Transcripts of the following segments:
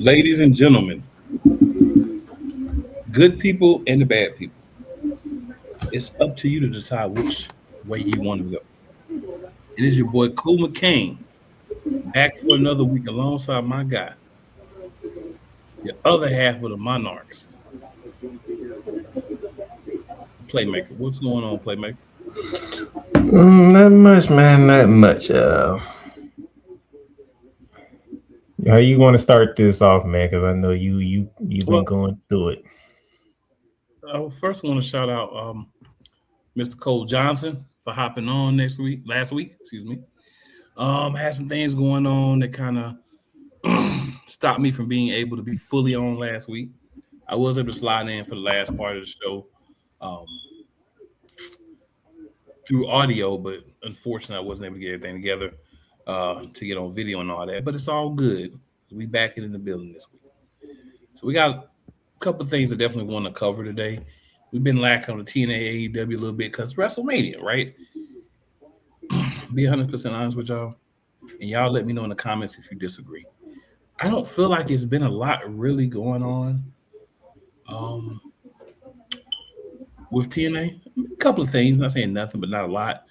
Ladies and gentlemen, good people and the bad people. It's up to you to decide which way you want to go. It is your boy Cool McCain back for another week alongside my guy, the other half of the Monarchs, Playmaker. What's going on, Playmaker? Not much, man. Not much. How you want to start this off, man? Because I know you've been Well, going through it. I first want to shout out Mr. Cole Johnson for hopping on last week, excuse me. Had some things going on that kind of stopped me from being able to be fully on last week. I was able to slide in for the last part of the show um, through audio, but unfortunately, I wasn't able to get everything together to get on video and all that. But it's all good. We back in the building this week, so we got a couple of things I definitely want to cover today. We've been lacking on the TNA AEW a little bit because WrestleMania, right? Be 100% honest with y'all, and y'all let me know in the comments if you disagree. I don't feel like it's been a lot really going on um, with TNA. A couple of things, not saying nothing, but not a lot.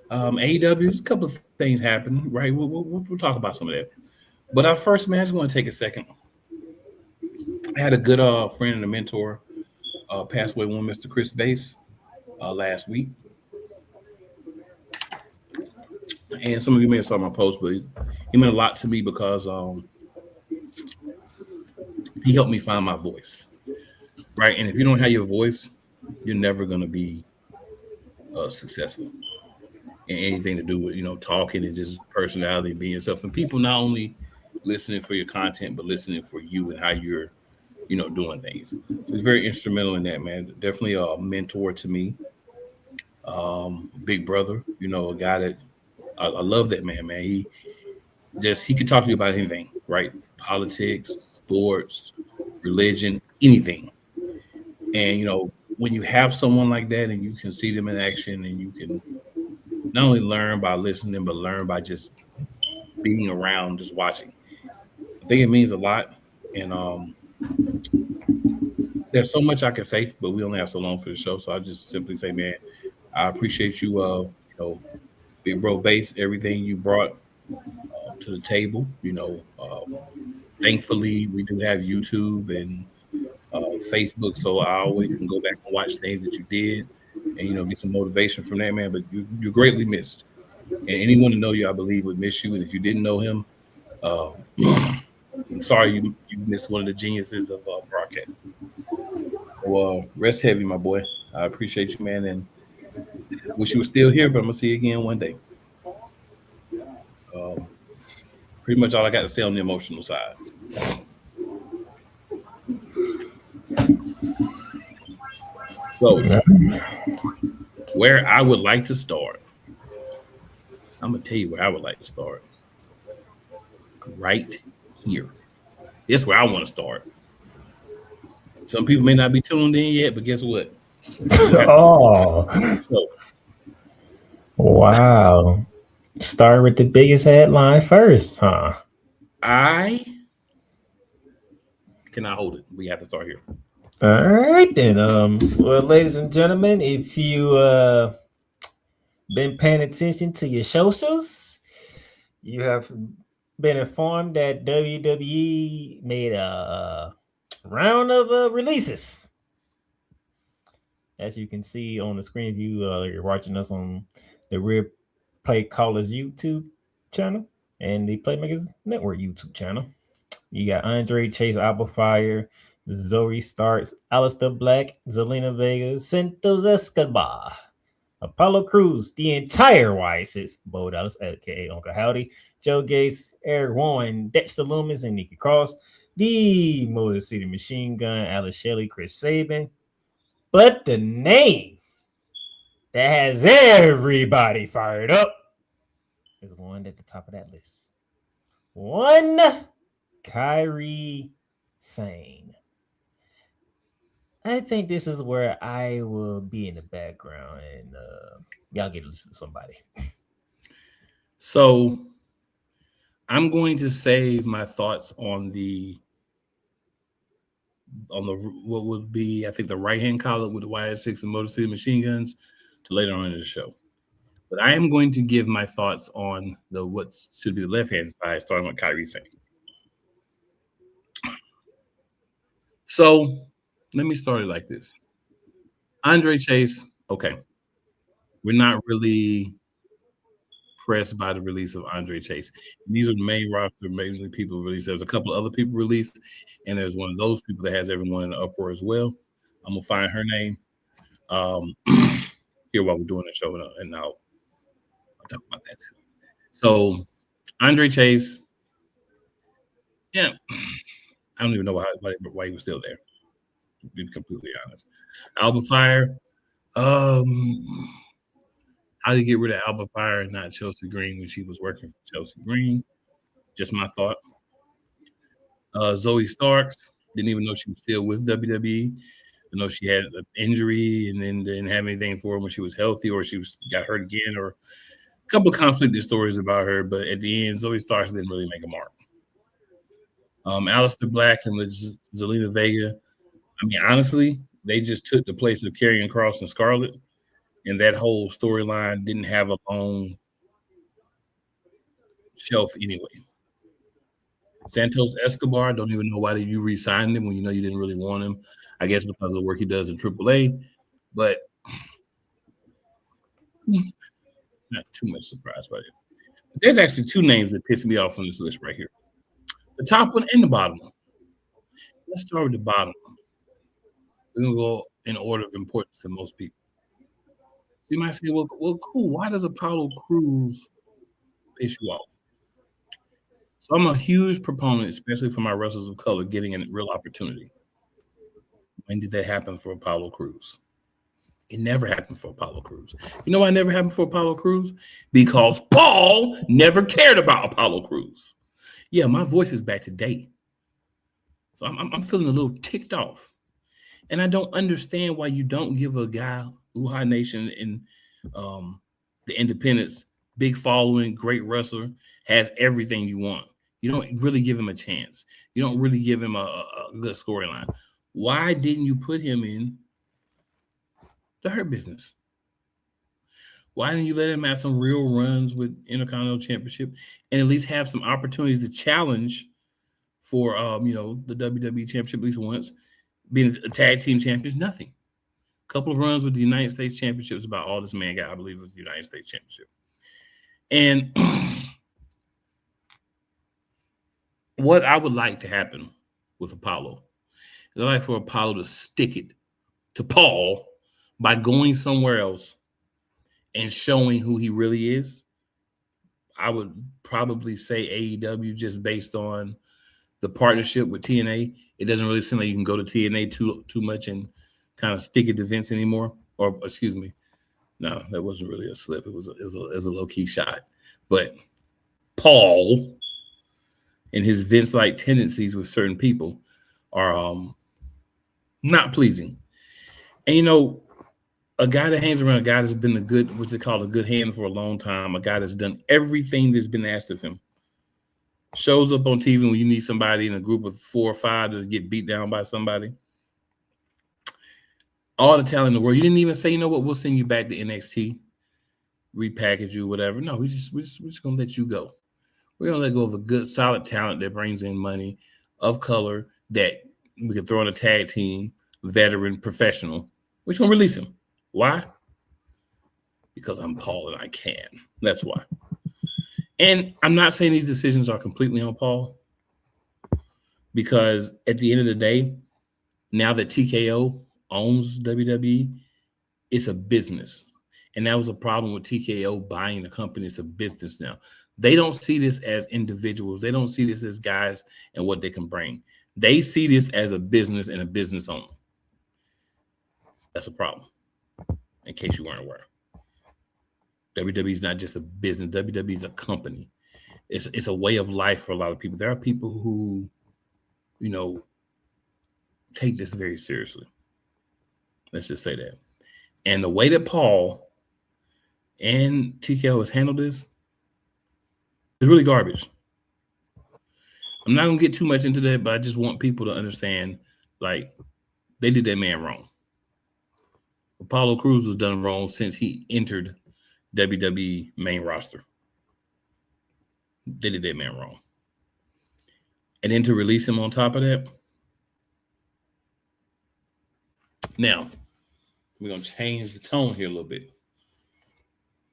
AEW, a couple of things happened, right? We'll talk about some of that. But our first, man, I just want to take a second. I had a good friend and a mentor pass away, one Mr. Chris Bass last week. And some of you may have saw my post, but he meant a lot to me because he helped me find my voice, right? And if you don't have your voice, you're never going to be successful in anything to do with, talking and just personality and being yourself. And people not only listening for your content, but listening for you and how you're, doing things. So he's very instrumental in that, man. Definitely a mentor to me. Big brother, a guy that I love that man. He could talk to you about anything, right? Politics, sports, religion, anything. And when you have someone like that and you can see them in action and you can not only learn by listening, but learn by just being around, just watching. I think it means a lot. And there's so much I can say, but we only have so long for the show. So I just simply say, man, I appreciate you, Big Bro Base, everything you brought to the table. Thankfully, we do have YouTube and Facebook, so I always can go back and watch things that you did, and get some motivation from that, man. But you're greatly missed, and anyone to know you, I believe, would miss you. And if you didn't know him, uh, I'm sorry you missed one of the geniuses of broadcasting. So rest heavy, my boy. I appreciate you, man, and wish you were still here. But I'm gonna see you again one day. Um, Pretty much all I got to say on the emotional side. So, where I would like to start, I'm gonna tell you where I would like to start. Right here. This is where I want to start. Some people may not be tuned in yet, but guess what? Oh, wow. Start with the biggest headline first, huh? I cannot hold it. We have to start here. All right then. Well, ladies and gentlemen, if you been paying attention to your socials, you have been informed that WWE made a round of releases. As you can see on the screen, if you're watching us on the Real Play Callers YouTube channel and the Playmakers Network YouTube channel. You got Andre Chase, Fire, Zoe Starks, Alistair Black, Zelina Vega, Santos Escobar, Apollo Cruz, the entire Y6, Bo Dallas, aka Uncle Howdy, Joe Gates, Eric Warren, Dexter Loomis, and Nikki Cross, the Motor City Machine Gun, Alice Shelley, Chris Sabin. But the name that has everybody fired up is one at the top of that list. One Kyrie Sane. I think this is where I will be in the background and y'all get to listen to somebody. So I'm going to save my thoughts on the on the what would be, I think, the right hand collar with the YS6 and Motor City machine guns to later on in the show. But I am going to give my thoughts on the what should be the left hand side, starting with Kyrie saying. So let me start it like this. Andre Chase, okay. We're not really pressed by the release of Andre Chase. These are the main roster, mainly people released. There's a couple of other people released, and there's one of those people that has everyone in the uproar as well. I'm gonna find her name here while we're doing the show, and I'll talk about that too. So Andre Chase, yeah, I don't even know why he was still there. To be completely honest, Alba Fire. Um, how do you get rid of Alba Fire and not Chelsea Green when she was working for Chelsea Green? Just my thought. Zoe Starks didn't even know she was still with WWE. I know she had an injury and then didn't have anything for her when she was healthy, or she was got hurt again, or a couple of conflicted stories about her. But at the end, Zoe Starks didn't really make a mark. Alistair Black and Zelina Vega. I mean, honestly, they just took the place of Karrion Cross and Scarlett, and that whole storyline didn't have a long shelf anyway. Santos Escobar, don't even know why did you re-sign him when you know you didn't really want him. I guess because of the work he does in AAA, but not too much surprise by it. But there's actually two names that piss me off on this list right here. The top one and the bottom one. Let's start with the bottom one. We're gonna go in order of importance to most people. So you might say, well, cool. Why does Apollo Crews piss you off? So I'm a huge proponent, especially for my wrestlers of color, getting a real opportunity. When did that happen for Apollo Crews? It never happened for Apollo Crews. You know why it never happened for Apollo Crews? Because Paul never cared about Apollo Crews. Yeah, my voice is back to date. So I'm feeling a little ticked off. And I don't understand why you don't give a guy, Uha Nation and the Independents, big following, great wrestler, has everything you want. You don't really give him a chance. You don't really give him a good storyline. Why didn't you put him in the Hurt Business? Why didn't you let him have some real runs with Intercontinental Championship and at least have some opportunities to challenge for the WWE Championship at least once, being a tag team champions? Nothing. A couple of runs with the United States Championship is about all this man got. I believe it was the United States Championship. And what I would like to happen with Apollo is I'd like for Apollo to stick it to Paul by going somewhere else and showing who he really is. I would probably say AEW, just based on the partnership with TNA. It doesn't really seem like you can go to TNA too much and kind of stick it to Vince anymore. Or excuse me, no, that wasn't really a slip. It was a low key shot. But Paul and his Vince-like tendencies with certain people are not pleasing. And a guy that hangs around, a guy that's been a good, what they call a good hand for a long time, a guy that's done everything that's been asked of him, shows up on TV when you need somebody in a group of 4 or 5 to get beat down by somebody. All the talent in the world. You didn't even say, you know what, we'll send you back to NXT, repackage you, whatever. No, we're just gonna let you go. We're gonna let go of a good, solid talent that brings in money, of color, that we can throw in a tag team, veteran, professional. We're just gonna release him. Why? Because I'm Paul and I can. That's why. And I'm not saying these decisions are completely on Paul, because at the end of the day, now that TKO owns WWE, it's a business. And that was a problem with TKO buying the company. It's a business now. They don't see this as individuals. They don't see this as guys and what they can bring. They see this as a business and a business owner. That's a problem, in case you weren't aware. WWE is not just a business. WWE is a company. It's a way of life for a lot of people. There are people who, take this very seriously. Let's just say that. And the way that Paul and TKO has handled this is really garbage. I'm not going to get too much into that, but I just want people to understand Like, they did that man wrong. Apollo Crews was done wrong since he entered WWE main roster. They did that man wrong. And then to release him on top of that. Now, we're going to change the tone here a little bit.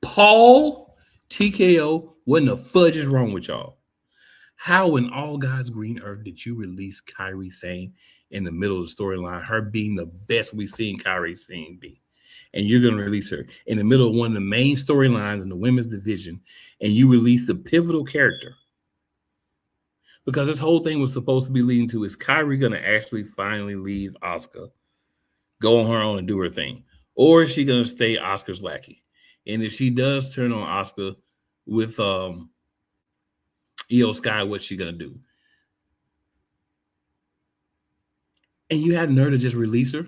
Paul TKO, what the fudge is wrong with y'all? How in all God's green earth did you release Kairi Sane in the middle of the storyline, her being the best we've seen Kairi Sane be? And you're going to release her in the middle of one of the main storylines in the women's division, and you release the pivotal character. Because this whole thing was supposed to be leading to, is Kairi going to actually finally leave Asuka, go on her own and do her thing? Or is she going to stay Asuka's lackey? And if she does turn on Asuka with Io Sky, what's she going to do? And you had nerve to just release her?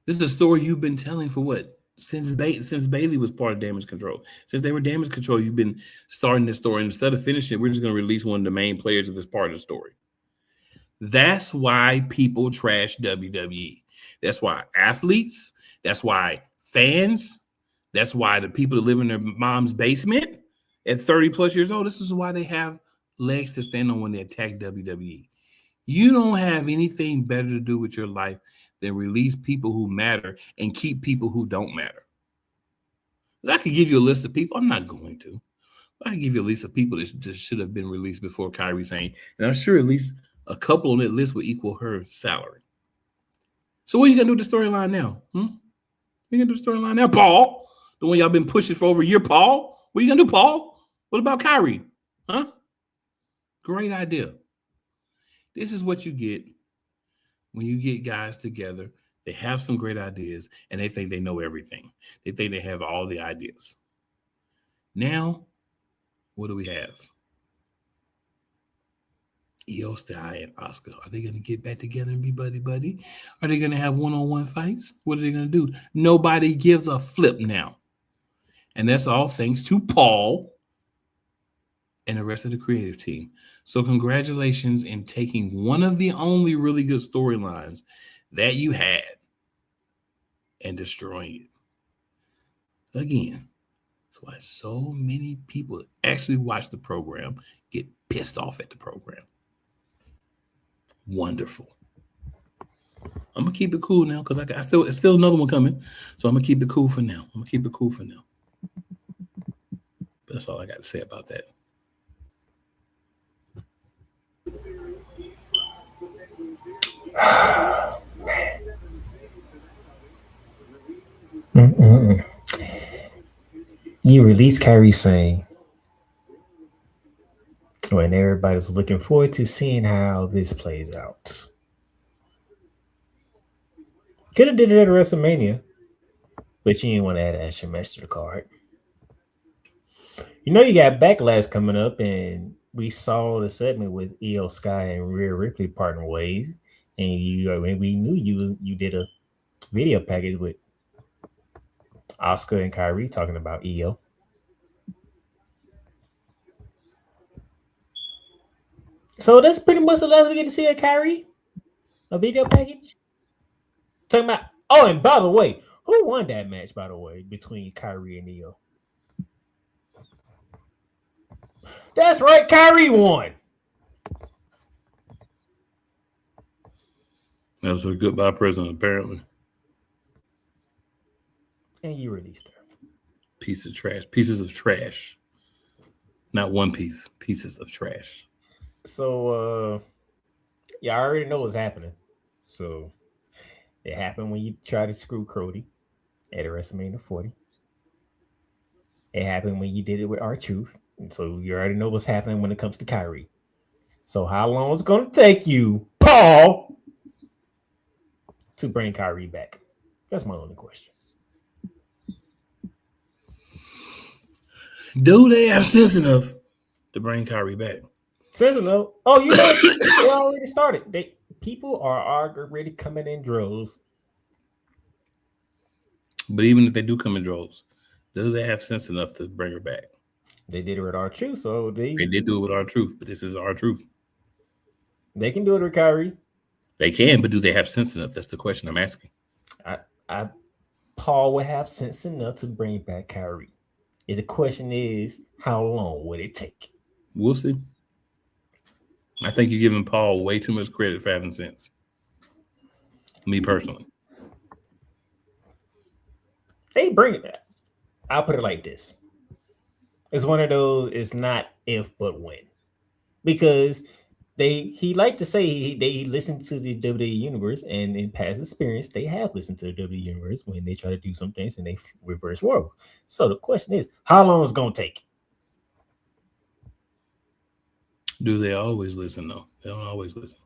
This is a story you've been telling for what? Since Bayley was part of Damage Control. Since they were Damage Control, you've been starting this story. And instead of finishing it, we're just going to release one of the main players of this part of the story. That's why people trash WWE. That's why athletes, that's why fans, that's why the people that live in their mom's basement at 30 plus years old, this is why they have legs to stand on when they attack WWE. You don't have anything better to do with your life than release people who matter and keep people who don't matter. I could give you a list of people. I'm not going to. I can give you a list of people that just should have been released before Kairi Sane. And I'm sure at least a couple on that list will equal her salary. So what are you going to do with the storyline now? What are you going to do with the storyline now, Paul? The one y'all been pushing for over a year, Paul? What are you going to do, Paul? What about Kairi? Huh? Great idea. This is what you get when you get guys together. They have some great ideas, and they think they know everything. They think they have all the ideas. Now, what do we have? Io Sky and Asuka. Are they going to get back together and be buddy-buddy? Are they going to have one-on-one fights? What are they going to do? Nobody gives a flip now. And that's all thanks to Paul and the rest of the creative team. So congratulations in taking one of the only really good storylines that you had and destroying it. Again, that's why so many people that actually watch the program get pissed off at the program. Wonderful. I'm going to keep it cool now because it's still another one coming. So I'm going to keep it cool for now. But that's all I got to say about that. You release Kairi Sane when everybody's looking forward to seeing how this plays out. Could have did it at WrestleMania, but you didn't want to add an extra match to the card. You know you got Backlash coming up, and we saw the segment with Io Sky and Rhea Ripley parting ways, and we knew you did a video package with Asuka and Kairi talking about Io. So that's pretty much the last we get to see of Kairi, a video package. Talking about, oh, and by the way, who won that match, by the way, between Kairi and Io? That's right, Kairi won. That was her goodbye present, apparently. And you released her. Pieces of trash. Not one piece, pieces of trash. So, I already know what's happening. So, it happened when you tried to screw Cody at WrestleMania 40. It happened when you did it with R-Truth. And so, you already know what's happening when it comes to Kairi. So, how long is it going to take you, Paul, to bring Kairi back? That's my only question. Do they have sense enough to bring Kairi back? Sense enough? Oh, you know, they already started. People are already coming in droves. But even if they do come in droves, do they have sense enough to bring her back? They did it with R-Truth, so they did do it with R-Truth, but this is R-Truth. They can do it with Kyrie. They can, but do they have sense enough? That's the question I'm asking. I Paul would have sense enough to bring back Kyrie. The question is, how long would it take? We'll see. I think you're giving Paul way too much credit for having sense. Me personally. They bring it back. I'll put it like this. It's one of those, it's not if but when. Because he liked to say they listened to the WWE universe, and in past experience, they have listened to the WWE universe when they try to do some things and they reverse world. So the question is, how long is it gonna take? Do they always listen though? They don't always listen.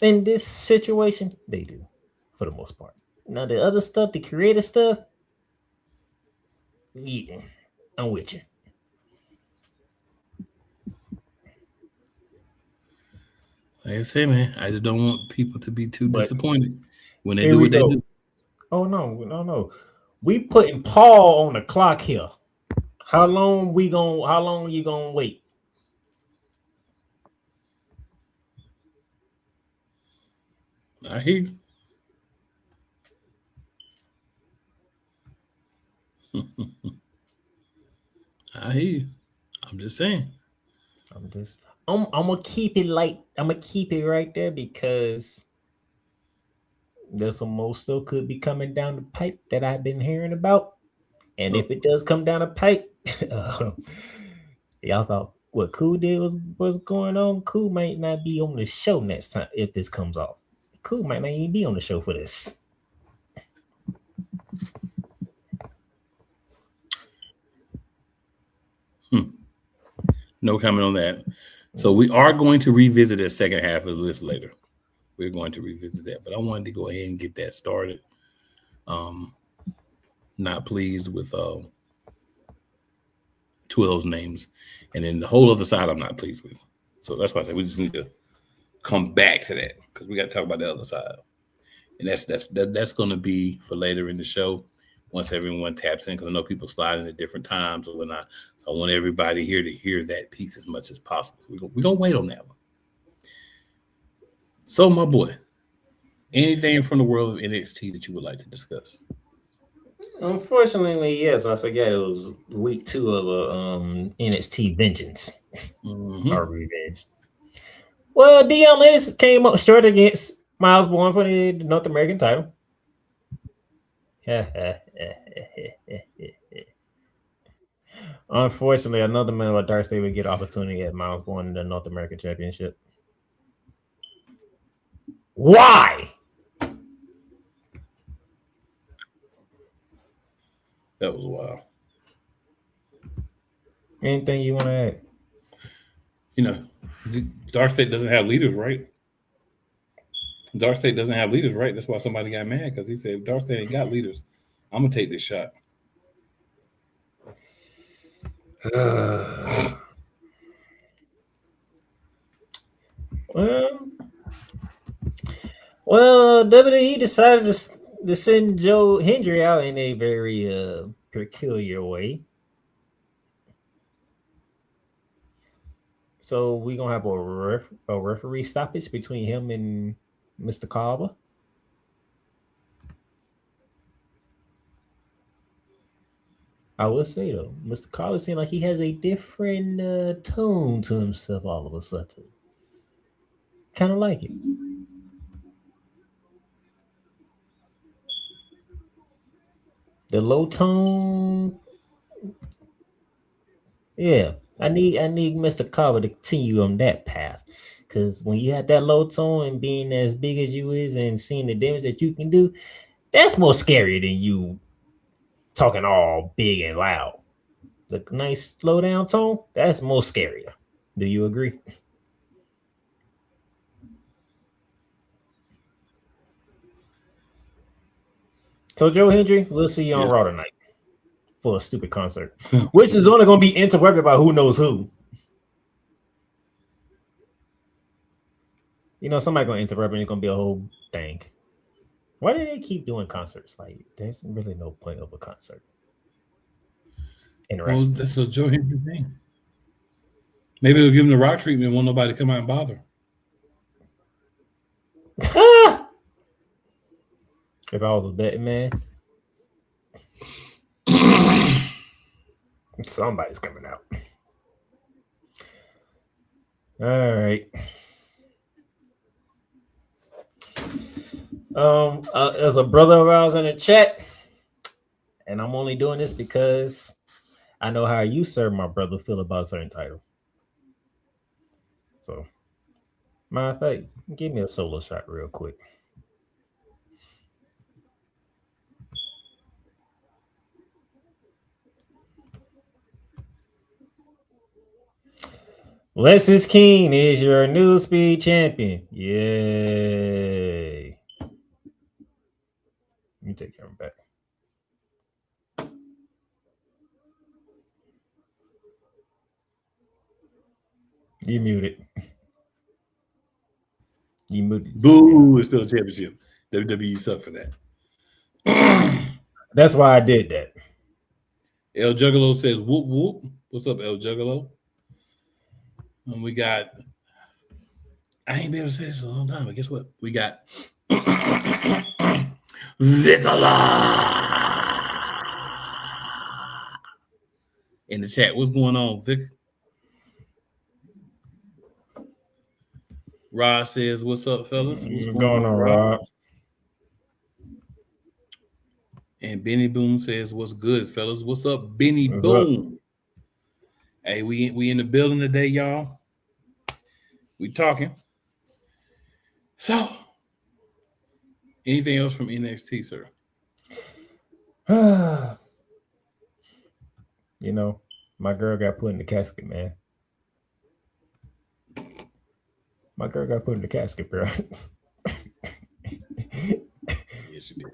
In this situation, they do, for the most part. Now the other stuff, the creative stuff, yeah, I'm with you. Like I say, man, I just don't want people to be too But disappointed when they here do we what they go. do. Oh no. We putting Paul on the clock here. How long you gonna wait? I hear you. I hear you. I'm just saying. I'm gonna keep it I'm gonna keep it right there because there's some more stuff could be coming down the pipe that I've been hearing about. And if it does come down the pipe, y'all thought what Cool did was going on. Cool might not be on the show next time if this comes off. Cool might not even be on the show for this. No comment on that. So we are going to revisit the second half of the list later. We're going to revisit that, but I wanted to go ahead and get that started. Not pleased with two of those names, and then the whole other side I'm not pleased with. So that's why I said we just need to come back to that because we got to talk about the other side, and that's going to be for later in the show once everyone taps in because I know people slide in at different times or whatnot. So I want everybody here to hear that piece as much as possible. So we're gonna wait on that one. So my boy, anything from the world of NXT that you would like to discuss? Unfortunately, yes, I forgot it was week 2 of NXT Vengeance or Revenge. Well, Dion Lewis came up short against Miles Bourne for the North American title. Unfortunately, another member of Dark State would get opportunity at Miles Bourne in the North American Championship. Why? That was wild. Anything you want to add? You know, Dark State doesn't have leaders, right? Dark State doesn't have leaders, right? That's why somebody got mad because he said, if Dark State ain't got leaders, I'm going to take this shot. Well, WWE decided to send Joe Hendry out in a very peculiar way. So we're going to have a referee stoppage between him and Mr. Carver. I will say, though, Mr. Carver seems like he has a different tone to himself all of a sudden. Kind of like it. The low tone. Yeah, I need Mr. Carver to continue on that path. Because when you have that low tone and being as big as you is and seeing the damage that you can do, that's more scary than you talking all big and loud. The nice slow down tone, that's more scarier. Do you agree? So Joe Hendry, we'll see you on Raw tonight for a stupid concert, which is only going to be interrupted by who knows who. You know, somebody going to interrupt and it's going to be a whole thing. Why do they keep doing concerts? Like, there's really no point of a concert. Interesting. Well, that's a Joe Hendry thing. Maybe they'll give him the rock treatment and won't nobody come out and bother. If I was a betting man, somebody's coming out. All right. There's a brother of ours in the chat, and I'm only doing this because I know how you, sir, my brother, feel about a certain title. So, matter of fact, give me a solo shot real quick. Lexus King is your new speed champion. Yay. Let me take him back. You muted. You muted. Boo, it's still a championship. WWE suck for that. That's why I did that. El Juggalo says, whoop, whoop. What's up, El Juggalo? And we got, I ain't been able to say this in a long time, but guess what? We got Vicola in the chat. What's going on, Vic? Rod says, what's up, fellas? What's going on, Rod? And Benny Boom says, what's good, fellas? What's up, Benny What's Boom? Up? Hey, we in the building today, y'all. We talking. So, anything else from NXT, sir? You know, my girl got put in the casket, man. My girl got put in the casket, bro. Yes, she did.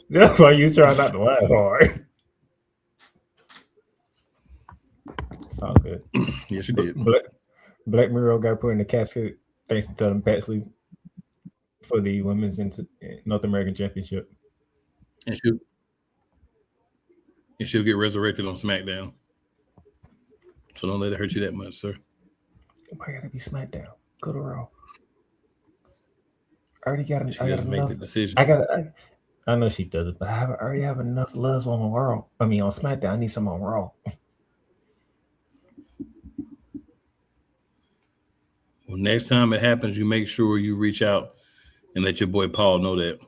That's why you trying not to laugh hard. It's all good. Yes, she did. Black Mirror got put in the casket thanks to Tatum Paxley for the Women's North American Championship. And she'll get resurrected on SmackDown. So don't let it hurt you that much, sir. Why gotta be SmackDown? Go to Raw. I already got. She has to make the decision. I know she does it, but I already have enough loves on Raw. I mean, on SmackDown, I need some on Raw. Well, next time it happens, you make sure you reach out and let your boy Paul know that.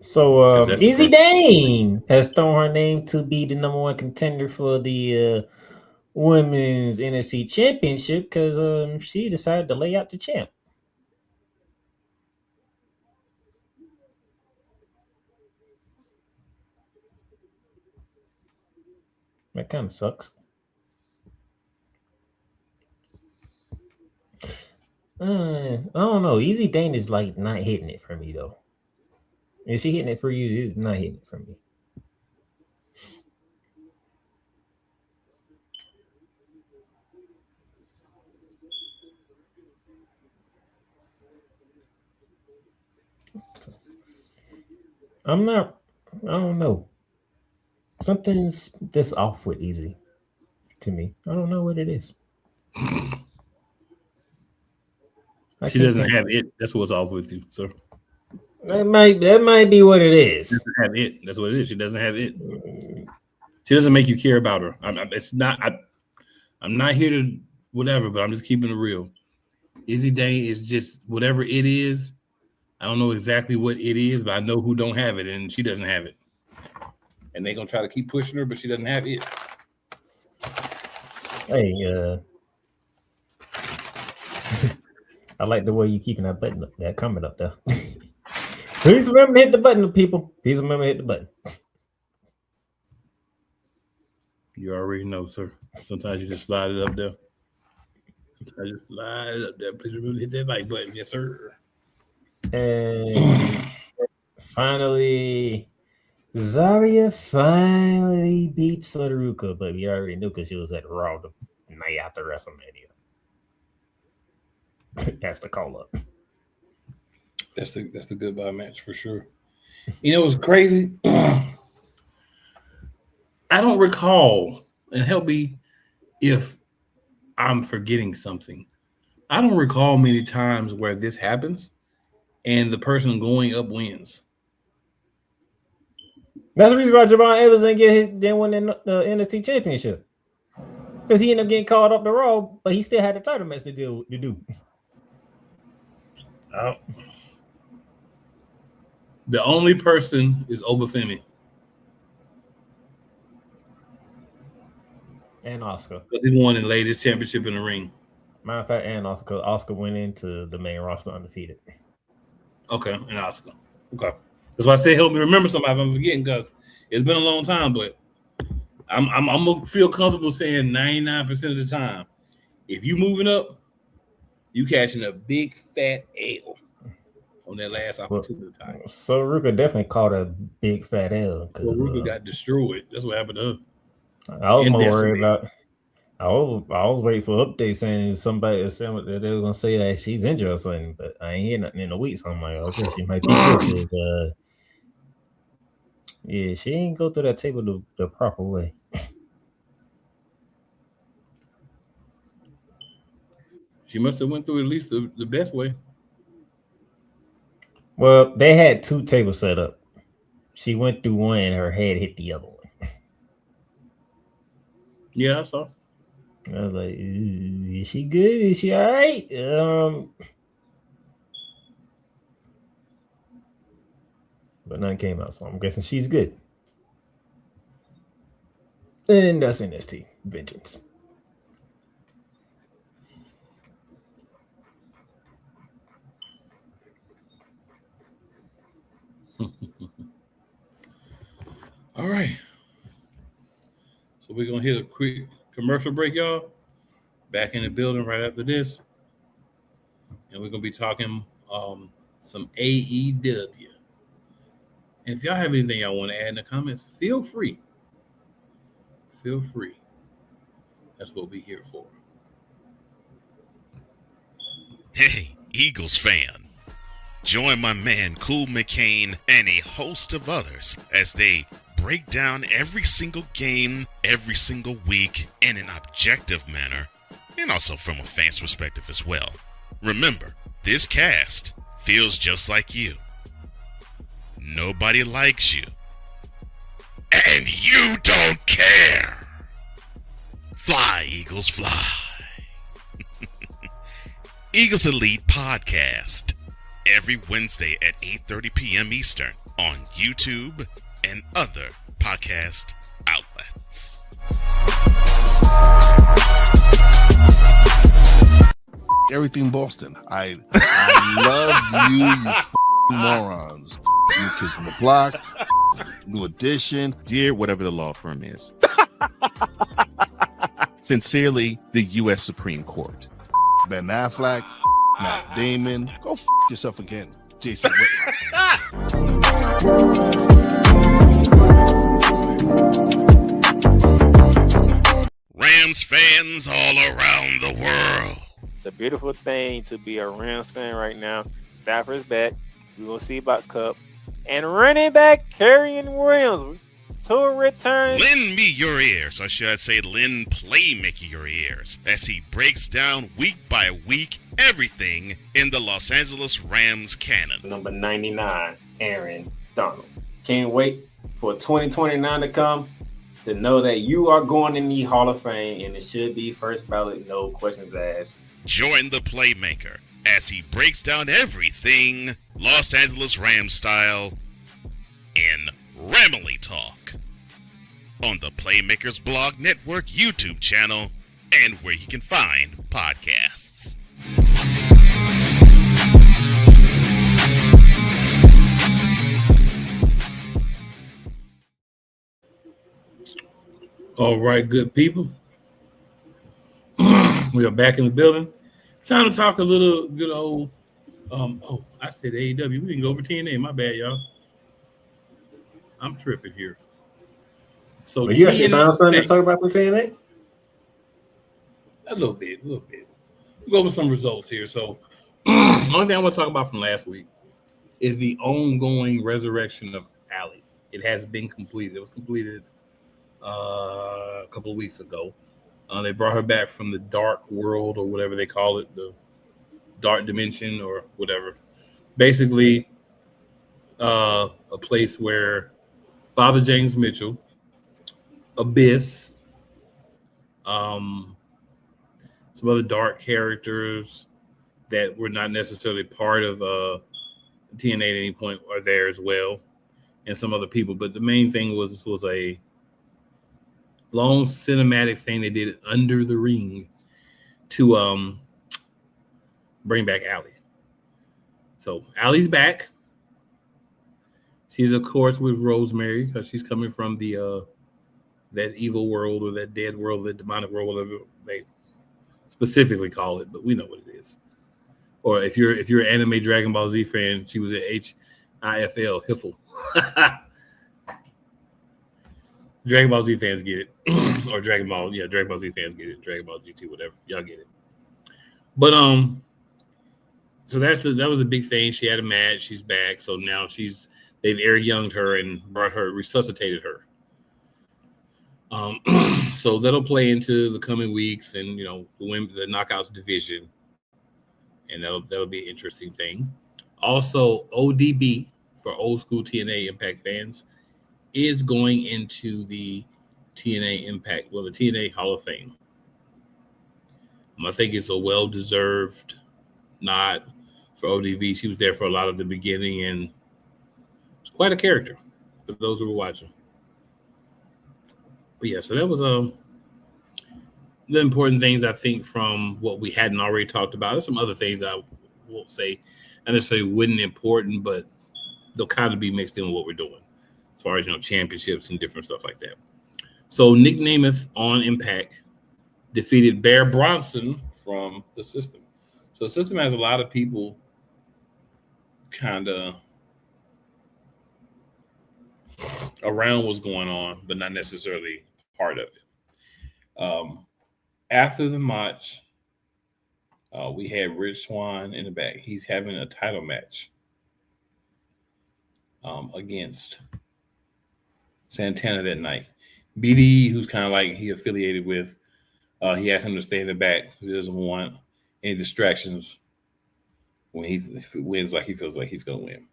So, Easy Dane has thrown her name to be the number one contender for the Women's NXT Championship because she decided to lay out the champ. That kind of sucks. I don't know. Easy Dane is like not hitting it for me though. Is she hitting it for you? It's not hitting it for me. I don't know. Something's this off with Easy to me. I don't know what it is. She doesn't have it. That's what's off with you, sir. That might be what it is. She doesn't have it. That's what it is. She doesn't have it. She doesn't make you care about her. I'm not here to whatever, but I'm just keeping it real. Izzy Dane is just whatever it is. I don't know exactly what it is, but I know who don't have it, and she doesn't have it. And they're gonna try to keep pushing her, but she doesn't have it. Hey, I like the way you keeping that button up, that comment up there. Please remember to hit the button, people. Please remember to hit the button. You already know, sir. Sometimes you just slide it up there. Sometimes you slide it up there. Please remember to hit that like button. Yes, sir. And finally, Zarya finally beat Sodaruka, but we already knew because she was at Raw the night after WrestleMania. That's the call up. That's the goodbye match for sure. You know what's crazy? I don't recall and help me if I'm forgetting something. I don't recall many times where this happens and the person going up wins. That's the reason why Javon Evans didn't win the NXT championship. Because he ended up getting called up the Raw, but he still had the title match to do. The only person is Obafemi. And Oscar. Because he won and laid his championship in the ring. Matter of fact, and Oscar, because Oscar went into the main roster undefeated. Okay, and Oscar. Okay. That's why I say help me remember somebody if I'm forgetting, because it's been a long time, but I'm gonna feel comfortable saying 99% of the time, if you moving up, you catching a big fat L on that last opportunity time. So Ruka definitely caught a big fat L. Well, Ruka got destroyed. That's what happened to her. I was more worried about. I was waiting for updates saying somebody saying that they were gonna say that she's injured or something, but I ain't hear nothing in a week. So I'm like, okay, she might be good. Yeah, she ain't go through that table the proper way. She must have went through at least the best way. Well, they had two tables set up. She went through one and her head hit the other one. Yeah, I saw. I was like, is she good? Is she all right? But none came out, so I'm guessing she's good. And that's NXT Vengeance. All right. So we're going to hit a quick commercial break, y'all. Back in the building right after this. And we're going to be talking some AEW. And if y'all have anything y'all want to add in the comments, feel free. Feel free. That's what we're here for. Hey, Eagles fan. Join my man Cool McCain and a host of others as they break down every single game, every single week in an objective manner, and also from a fan's perspective as well. Remember, this cast feels just like you. Nobody likes you. And you don't care. Fly, Eagles, fly. Eagles Elite Podcast. Every Wednesday at 8:30 p.m. Eastern on YouTube and other podcast outlets. Everything Boston. I love you morons. New Kids on the Block, New Edition. Dear whatever the law firm is. Sincerely, the U.S. Supreme Court. Ben Affleck, Matt Damon. Go yourself again, Jason Whitlock. Rams fans all around the world. It's a beautiful thing to be a Rams fan right now. Stafford's back. We will see about Cup. And running back Kerryon Williams to return. Lend me your ears, or should I say lend Playmaker your ears, as he breaks down week by week everything in the Los Angeles Rams canon. Number 99, Aaron Donald. Can't wait for 2029 to come to know that you are going in the Hall of Fame, and it should be first ballot, no questions asked. Join the Playmaker as he breaks down everything Los Angeles Rams style in Ramily Talk on the Playmakers Blog Network YouTube channel and where you can find podcasts. All right, good people. We are back in the building. Time to talk a little good old. I said AEW. We didn't go over TNA. My bad, y'all. I'm tripping here. So you actually found something to talk about for TNA? A little bit. We'll go over some results here. So, only thing I want to talk about from last week is the ongoing resurrection of Allie. It has been completed. It was completed a couple of weeks ago. They brought her back from the dark world or whatever they call it, the dark dimension or whatever. Basically, a place where Father James Mitchell, Abyss, um, some other dark characters that were not necessarily part of TNA at any point are there as well, and some other people. But the main thing was this was a long cinematic thing they did under the ring to bring back Allie. So Allie's back. She's of course with Rosemary because she's coming from the that evil world or that dead world, that demonic world, whatever they specifically call it, but we know what it is. Or if you're an anime Dragon Ball Z fan, she was at HIFL, Hiffle. Dragon Ball Z fans get it. Or Dragon Ball Z fans get it. Dragon Ball GT, whatever. Y'all get it. But so that was a big thing. She had a match, she's back. So now they've Eric Young'd her and resuscitated her. So that'll play into the coming weeks and the knockouts division. And that'll be an interesting thing. Also, ODB for old school TNA Impact fans is going into the TNA Impact, the TNA Hall of Fame. I think it's a well-deserved nod for ODB. She was there for a lot of the beginning and it's quite a character for those who were watching. But yeah, so that was the important things I think from what we hadn't already talked about. There's some other things I won't say, not necessarily wouldn't important, but they'll kind of be mixed in with what we're doing as far as championships and different stuff like that. So Nick Nemeth on Impact defeated Bear Bronson from the System. So the System has a lot of people kind of around what's going on, but not necessarily part of it. After the match, we had Rich Swann in the back. He's having a title match against Santana that night. BD, who's kind of like he affiliated with, he asked him to stay in the back because he doesn't want any distractions when he wins like he feels like he's going to win.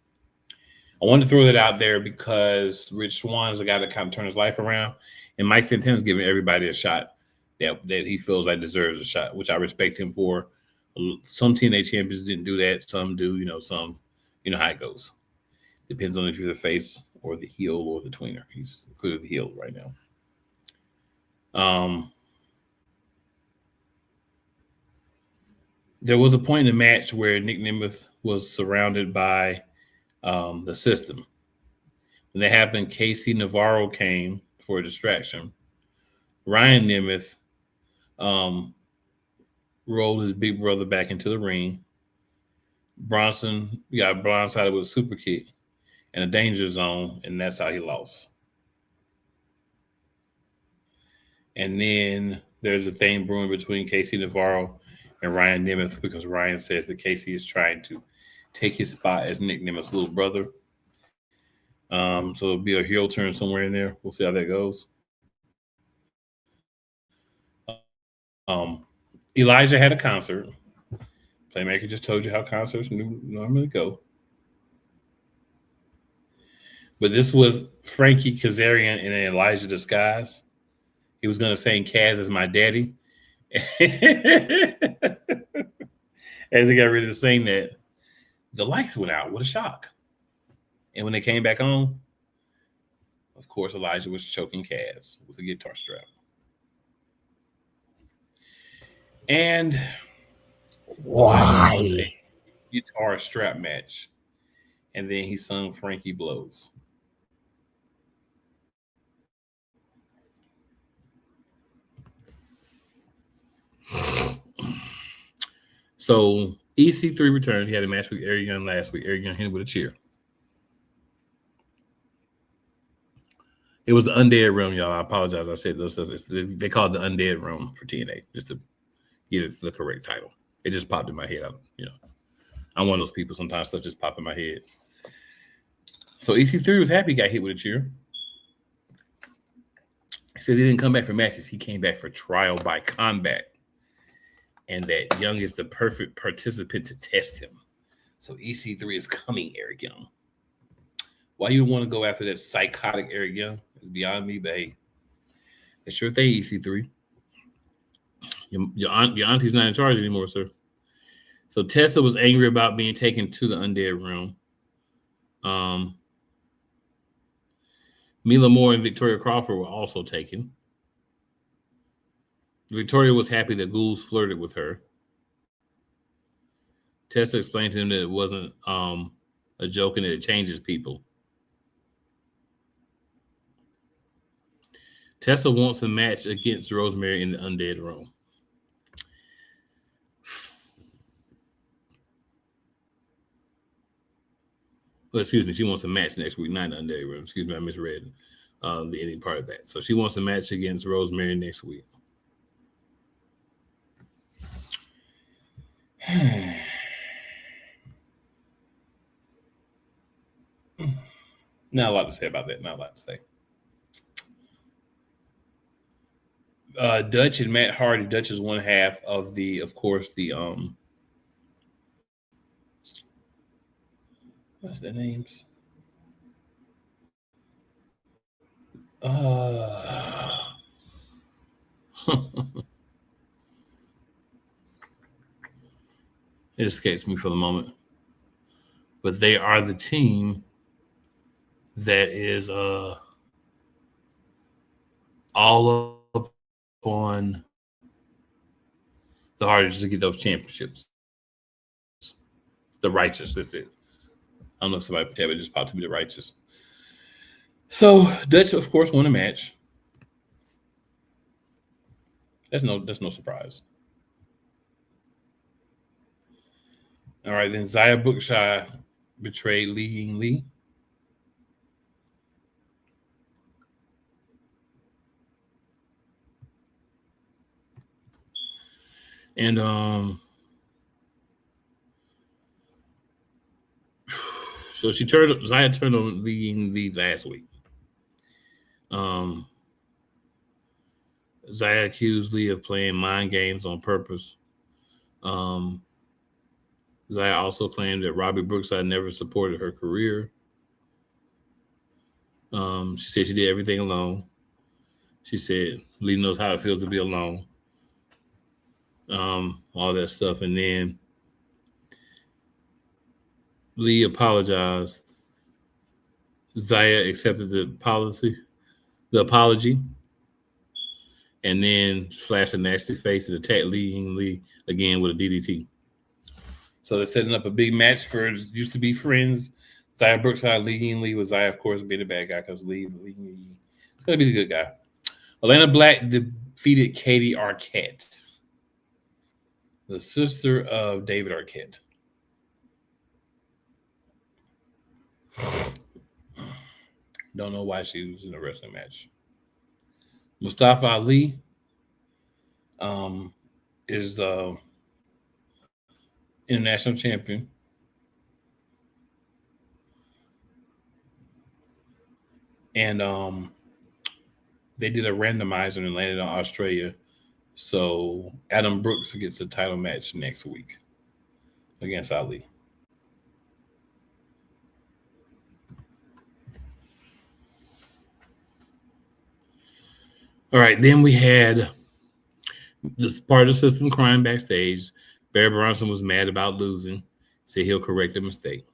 I wanted to throw that out there because Rich Swann is a guy that kind of turned his life around, and Mike Santana's giving everybody a shot that he feels like deserves a shot, which I respect him for. Some TNA champions didn't do that. Some do, some, how it goes. Depends on if you're the face or the heel or the tweener. He's clearly the heel right now. There was a point in the match where Nick Nemeth was surrounded by the System. When that happened, Casey Navarro came for a distraction. Ryan Nemeth rolled his big brother back into the ring. Bronson got blindsided with a super kick and a danger zone, and that's how he lost. And then there's a thing brewing between Casey Navarro and Ryan Nemeth because Ryan says that Casey is trying to take his spot as Nick Nemeth's little brother. So it'll be a heel turn somewhere in there. We'll see how that goes. Elijah had a concert. Playmaker just told you how concerts normally go. But this was Frankie Kazarian in an Elijah disguise. He was going to sing Kaz as my daddy. As he got ready to sing that, the lights went out. What a shock. And when they came back on, of course, Elijah was choking Kaz with a guitar strap. And why? Was a guitar strap match. And then he sung Frankie Blows. So EC3 returned. He had a match with Eric Young last week. Eric Young hit him with a chair. It was the Undead Realm, y'all. I apologize. I said those stuff. They call it the Undead Realm for TNA, just to get it the correct title. It just popped in my head. I'm one of those people. Sometimes stuff just pop in my head. So EC3 was happy he got hit with a chair. He says he didn't come back for matches. He came back for trial by combat. And that Young is the perfect participant to test him. So EC3 is coming, Eric Young. Why you want to go after that psychotic Eric Young is beyond me, but hey, it's your thing, EC3. Your auntie's not in charge anymore, sir. So Tessa was angry about being taken to the undead realm. Mila Moore and Victoria Crawford were also taken. Victoria was happy that ghouls flirted with her. Tessa explained to him that it wasn't a joke and that it changes people. Tessa wants a match against Rosemary in the undead realm. Well, excuse me, she wants a match next week, not in the undead realm. Excuse me, I misread the ending part of that. So she wants a match against Rosemary next week. Not a lot to say about that. Not a lot to say. Dutch and Matt Hardy. Dutch is one half of course, what's their names? It escapes me for the moment. But they are the team that is all up on the hardest to get those championships. The Righteous, that's it. I don't know if somebody can tell me, it just popped to me, the Righteous. So Dutch, of course, won a match. That's no surprise. All right, then Zaya Bookshire betrayed Li Ying Lee. And so Zaya turned on Li Ying Lee last week. Zaya accused Lee of playing mind games on purpose. Zaya also claimed that Robbie Brookside never supported her career. She said she did everything alone. She said Lee knows how it feels to be alone. All that stuff. And then Lee apologized. Zaya accepted the apology, and then flashed a nasty face and attacked Lee again with a DDT. So they're setting up a big match for used to be friends. Zaya Brookside, Lee, with Zaya, of course, being the bad guy because Lee is going to be the good guy. Atlanta Black defeated Katie Arquette, the sister of David Arquette. Don't know why she was in a wrestling match. Mustafa Ali is the international champion. And they did a randomizer and landed on Australia. So Adam Brooks gets the title match next week against Ali. All right, then we had this part of the system crying backstage. Barry Bronson was mad about losing, said he'll correct the mistake.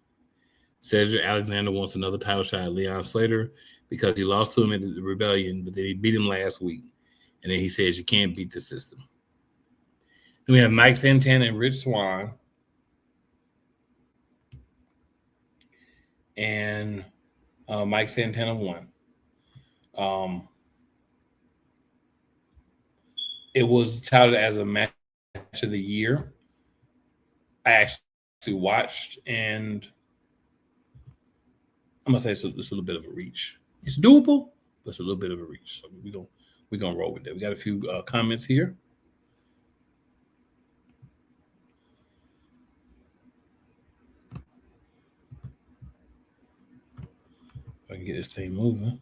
Cedric Alexander wants another title shot at Leon Slater because he lost to him at the Rebellion, but then he beat him last week. And then he says you can't beat the system. Then we have Mike Santana and Rich Swann. And Mike Santana won. It was touted as a match of the year. I actually watched, and I'm gonna say it's a little bit of a reach. It's doable, but it's a little bit of a reach. So we're gonna roll with that. We got a few comments here. If I can get this thing moving.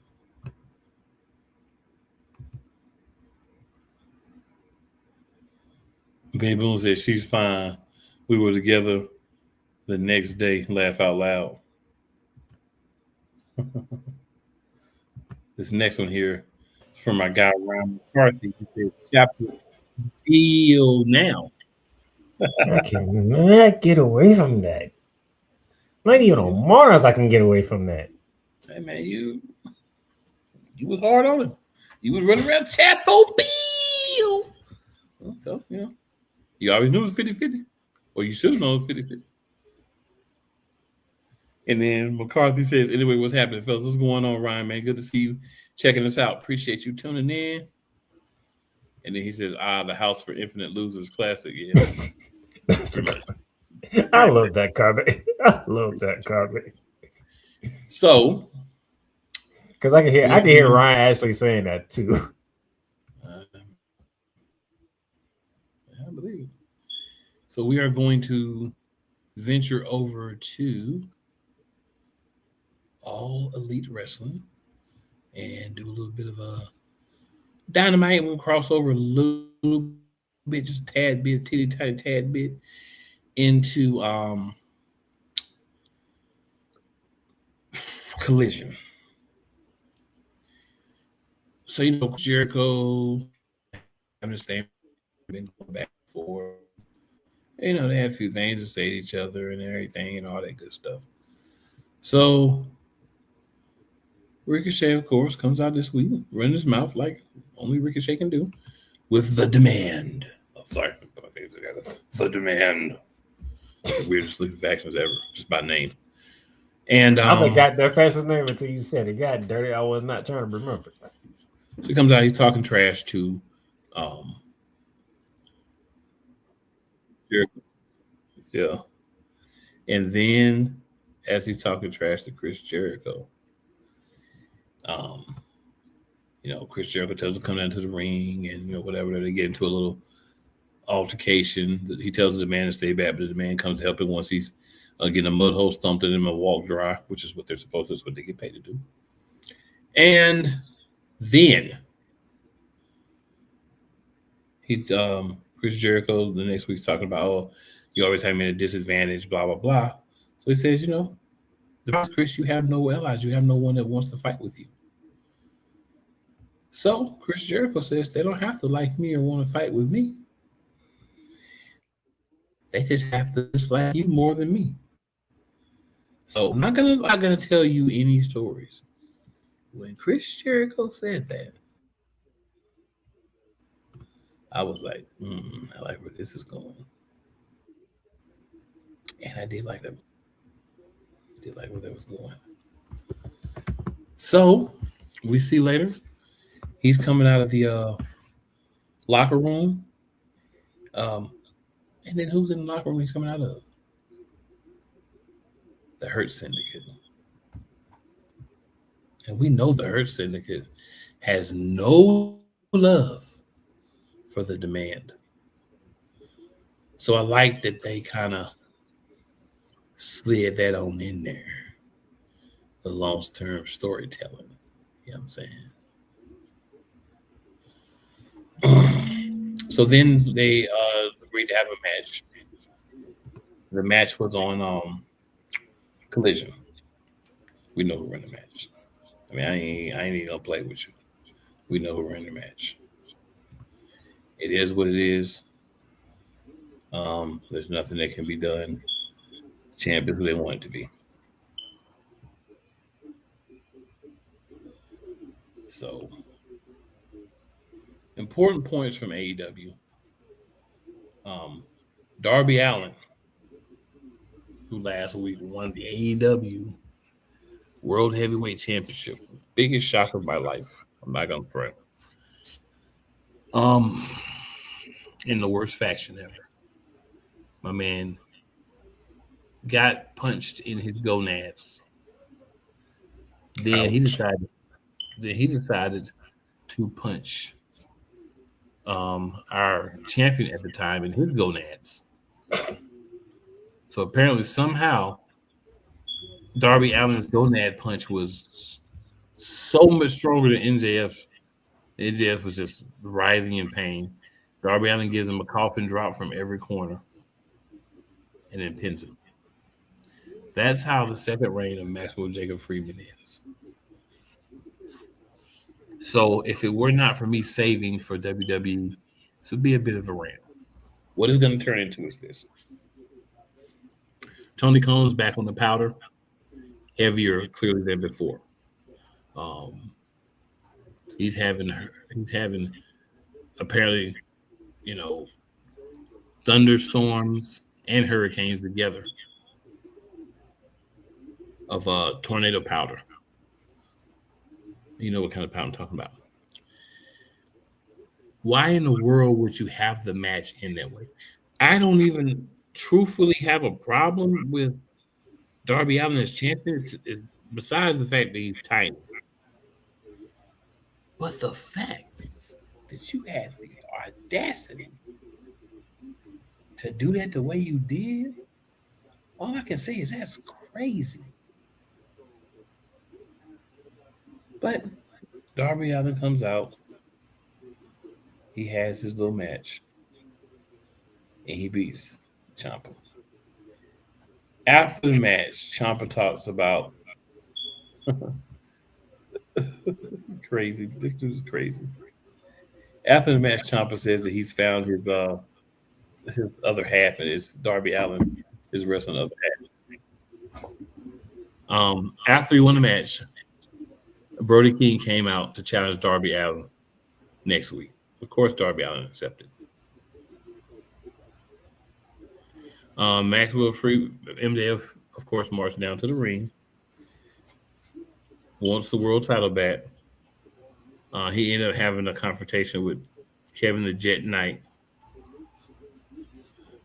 Ben Boone said she's fine. We were together the next day. Laugh out loud. This next one here is from my guy Ryan McCarthy. He says, "Chapter deal now." I cannot get away from that. Not even on Mars, I can get away from that. Hey man, you was hard on him. You was running around Chapo Bill. So, you always knew it was 50-50. Or you should have known it was 50-50. And then McCarthy says, anyway, what's happening, fellas? What's going on, Ryan, man? Good to see you checking us out. Appreciate you tuning in. And then he says, the House for Infinite Losers Classic. Yeah. I love that comment. I love that comment. So, because I can hear Ryan actually saying that too. I believe it. So we are going to venture over to All Elite Wrestling and do a little bit of a Dynamite. We'll cross over a little bit, just a tad bit, tad bit into Collision. So Jericho, I understand, been going back and forth. They had a few things to say to each other and everything and all that good stuff. So Ricochet, of course, comes out this week, running his mouth like only Ricochet can do, with the demand. Oh, sorry, I put my fingers together. The demand. The weirdest looking factions ever, just by name. And I forgot their fastest name until you said it. God dirty, I was not trying to remember. So he comes out, he's talking trash to Jericho. Yeah. And then as he's talking trash to Chris Jericho, Chris Jericho tells him to come down to the ring and whatever. They get into a little altercation. He tells the man to stay back, but the man comes to help him once he's getting a mud hole stumped in him and walk dry, which is what they're supposed to. It's what they get paid to do. And then Chris Jericho the next week's talking about, you always have me at a disadvantage, blah, blah, blah. So he says, Chris, you have no allies. You have no one that wants to fight with you. So Chris Jericho says they don't have to like me or want to fight with me. They just have to dislike you more than me. So I'm not gonna tell you any stories. When Chris Jericho said that, I was like, I like where this is going. And I did like that. Did like where that was going. So we see later, he's coming out of the locker room. And then who's in the locker room he's coming out of? The Hurt Syndicate. And we know the Hurt Syndicate has no love for the demand. So I like that they kind of slid that on in there. The long-term storytelling. You know what I'm saying? So then they agreed to have a match. The match was on Collision. We know who ran the match. I mean, I ain't even gonna play with you. We know who ran the match. It is what it is. There's nothing that can be done. Champ is who they want it to be. So, important points from AEW. Darby Allin, who last week won the AEW World Heavyweight Championship. Biggest shock of my life. I'm not gonna front. In the worst faction ever. My man got punched in his gonads. Then he decided to punch our champion at the time in his gonads. So apparently somehow Darby Allin's gonad punch was so much stronger than MJF's. MJF was just writhing in pain. Darby Allin gives him a coffin drop from every corner and then pins him. That's how the second reign of Maxwell Jacob Friedman is. So if it were not for me saving for WWE, this would be a bit of a rant. What it's going to turn into is this. Tony Khan's back on the powder, heavier clearly than before. He's having apparently, thunderstorms and hurricanes together of tornado powder. You know what kind of powder I'm talking about. Why in the world would you have the match in that way? I don't even truthfully have a problem with Darby Allin as champion, besides the fact that he's tiny. But the fact that you had the audacity to do that the way you did, all I can say is that's crazy. But Darby Allin comes out. He has his little match. And he beats Ciampa. After the match, Ciampa talks about crazy. This dude is crazy. After the match, Ciampa says that he's found his other half, and it's Darby Allin, his wrestling other half. After he won the match, Brody King came out to challenge Darby Allin next week. Of course, Darby Allin accepted. Maxwell MJF, of course, marched down to the ring. Wants the world title back. He ended up having a confrontation with Kevin the Jet Knight.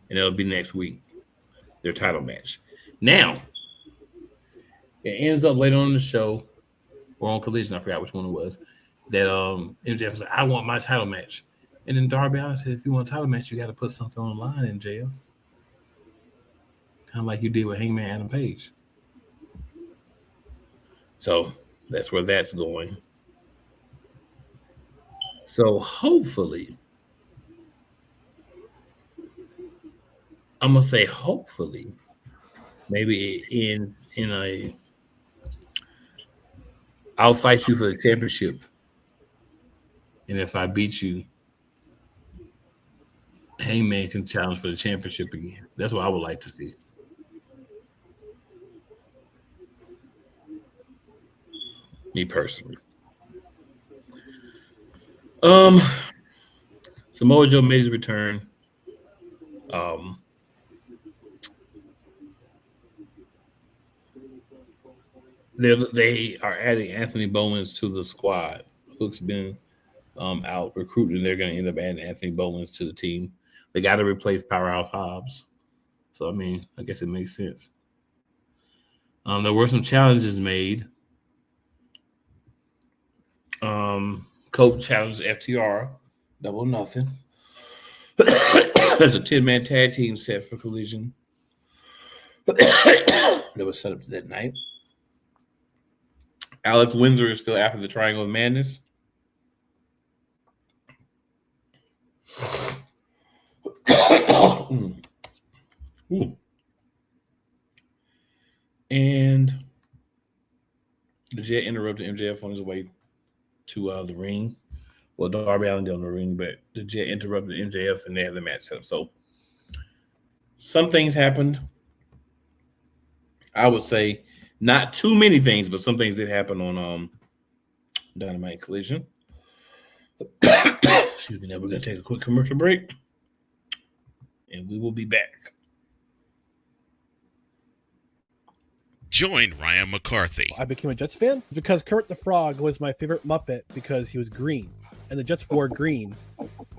And that'll be next week, their title match. Now, it ends up later on in the show, or on Collision, I forgot which one it was, that MJF was like, I want my title match. And then Darby Allin said, if you want a title match, you got to put something on the line, MJF. Kind of like you did with Hangman Adam Page. So that's where that's going. So hopefully, I'm gonna say hopefully, maybe in a, I'll fight you for the championship, and if I beat you, Hangman can challenge for the championship again. That's what I would like to see. Me personally. Samoa Joe made his return. They are adding Anthony Bowens to the squad. Hook's been out recruiting. They're going to end up adding Anthony Bowens to the team. They got to replace Powerhouse Hobbs. So, I mean, I guess it makes sense. There were some challenges made. Coach challenged FTR, double nothing. There's a 10-man tag team set for Collision that was set up that night. Alex Windsor is still after the Triangle of Madness. And the Jet interrupted MJF on his way to the ring. Well, Darby Allin did on the ring, but the Jet interrupted MJF and they had the match set up. So some things happened. I would say not too many things, but some things did happen on Dynamite Collision. Excuse me. Now we're going to take a quick commercial break, and we will be back. Join Ryan McCarthy. I became a Jets fan because Kurt the Frog was my favorite Muppet because he was green, and the Jets wore green.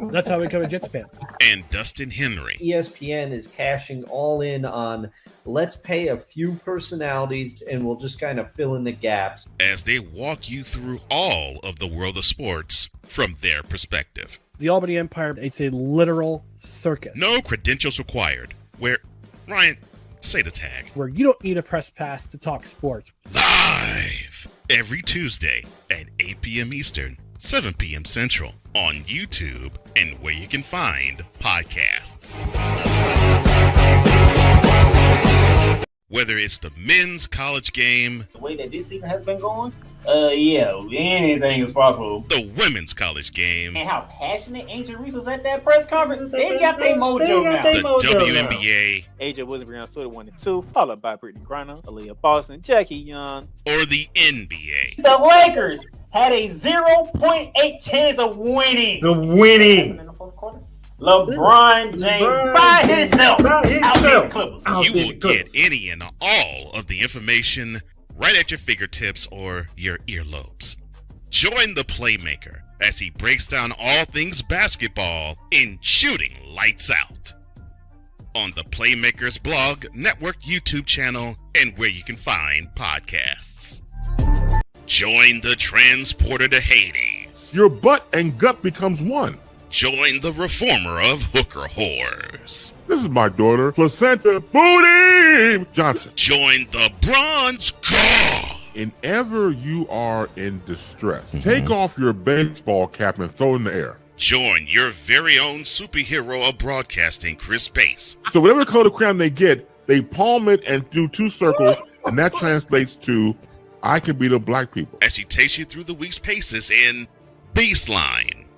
That's how I became a Jets fan. And Dustin Henry. ESPN is cashing all in on let's pay a few personalities and we'll just kind of fill in the gaps. As they walk you through all of the world of sports from their perspective. The Albany Empire, it's a literal circus. No credentials required. Where, Ryan, say the tag. Where you don't need a press pass to talk sports. Live every Tuesday at 8 p.m. Eastern, 7 p.m. Central on YouTube and where you can find podcasts. Whether it's the men's college game, The way that this season has been going, yeah, anything is possible. the women's college game, And how passionate Ancient Reef was at that press conference. They got their mojo now. the WNBA, AJ Wilson, Brianna Stewart 1 and 2, followed by Brittany Griner, Aaliyah Boston, Jackie Young. or the NBA. The Lakers had a 0.8 chance of winning. The winning. In the fourth quarter. LeBron James by himself. Outdid the Clippers. You will get any and all of the information right at your fingertips or your earlobes. Join the Playmaker as he breaks down all things basketball in Shooting Lights Out on the Playmaker's blog, network, YouTube channel, and where you can find podcasts. Join the transporter to Hades. Your butt and gut becomes one. Join the reformer of hooker whores. This is my daughter, Placenta Booty Johnson. Join the bronze god. Whenever you are in distress, take off your baseball cap and throw it in the air. Join your very own superhero of broadcasting, Chris Bass. So whatever color crayon they get, they palm it and do 2 circles, and that translates to, I can beat up black people. As he takes you through the week's paces in Baseline.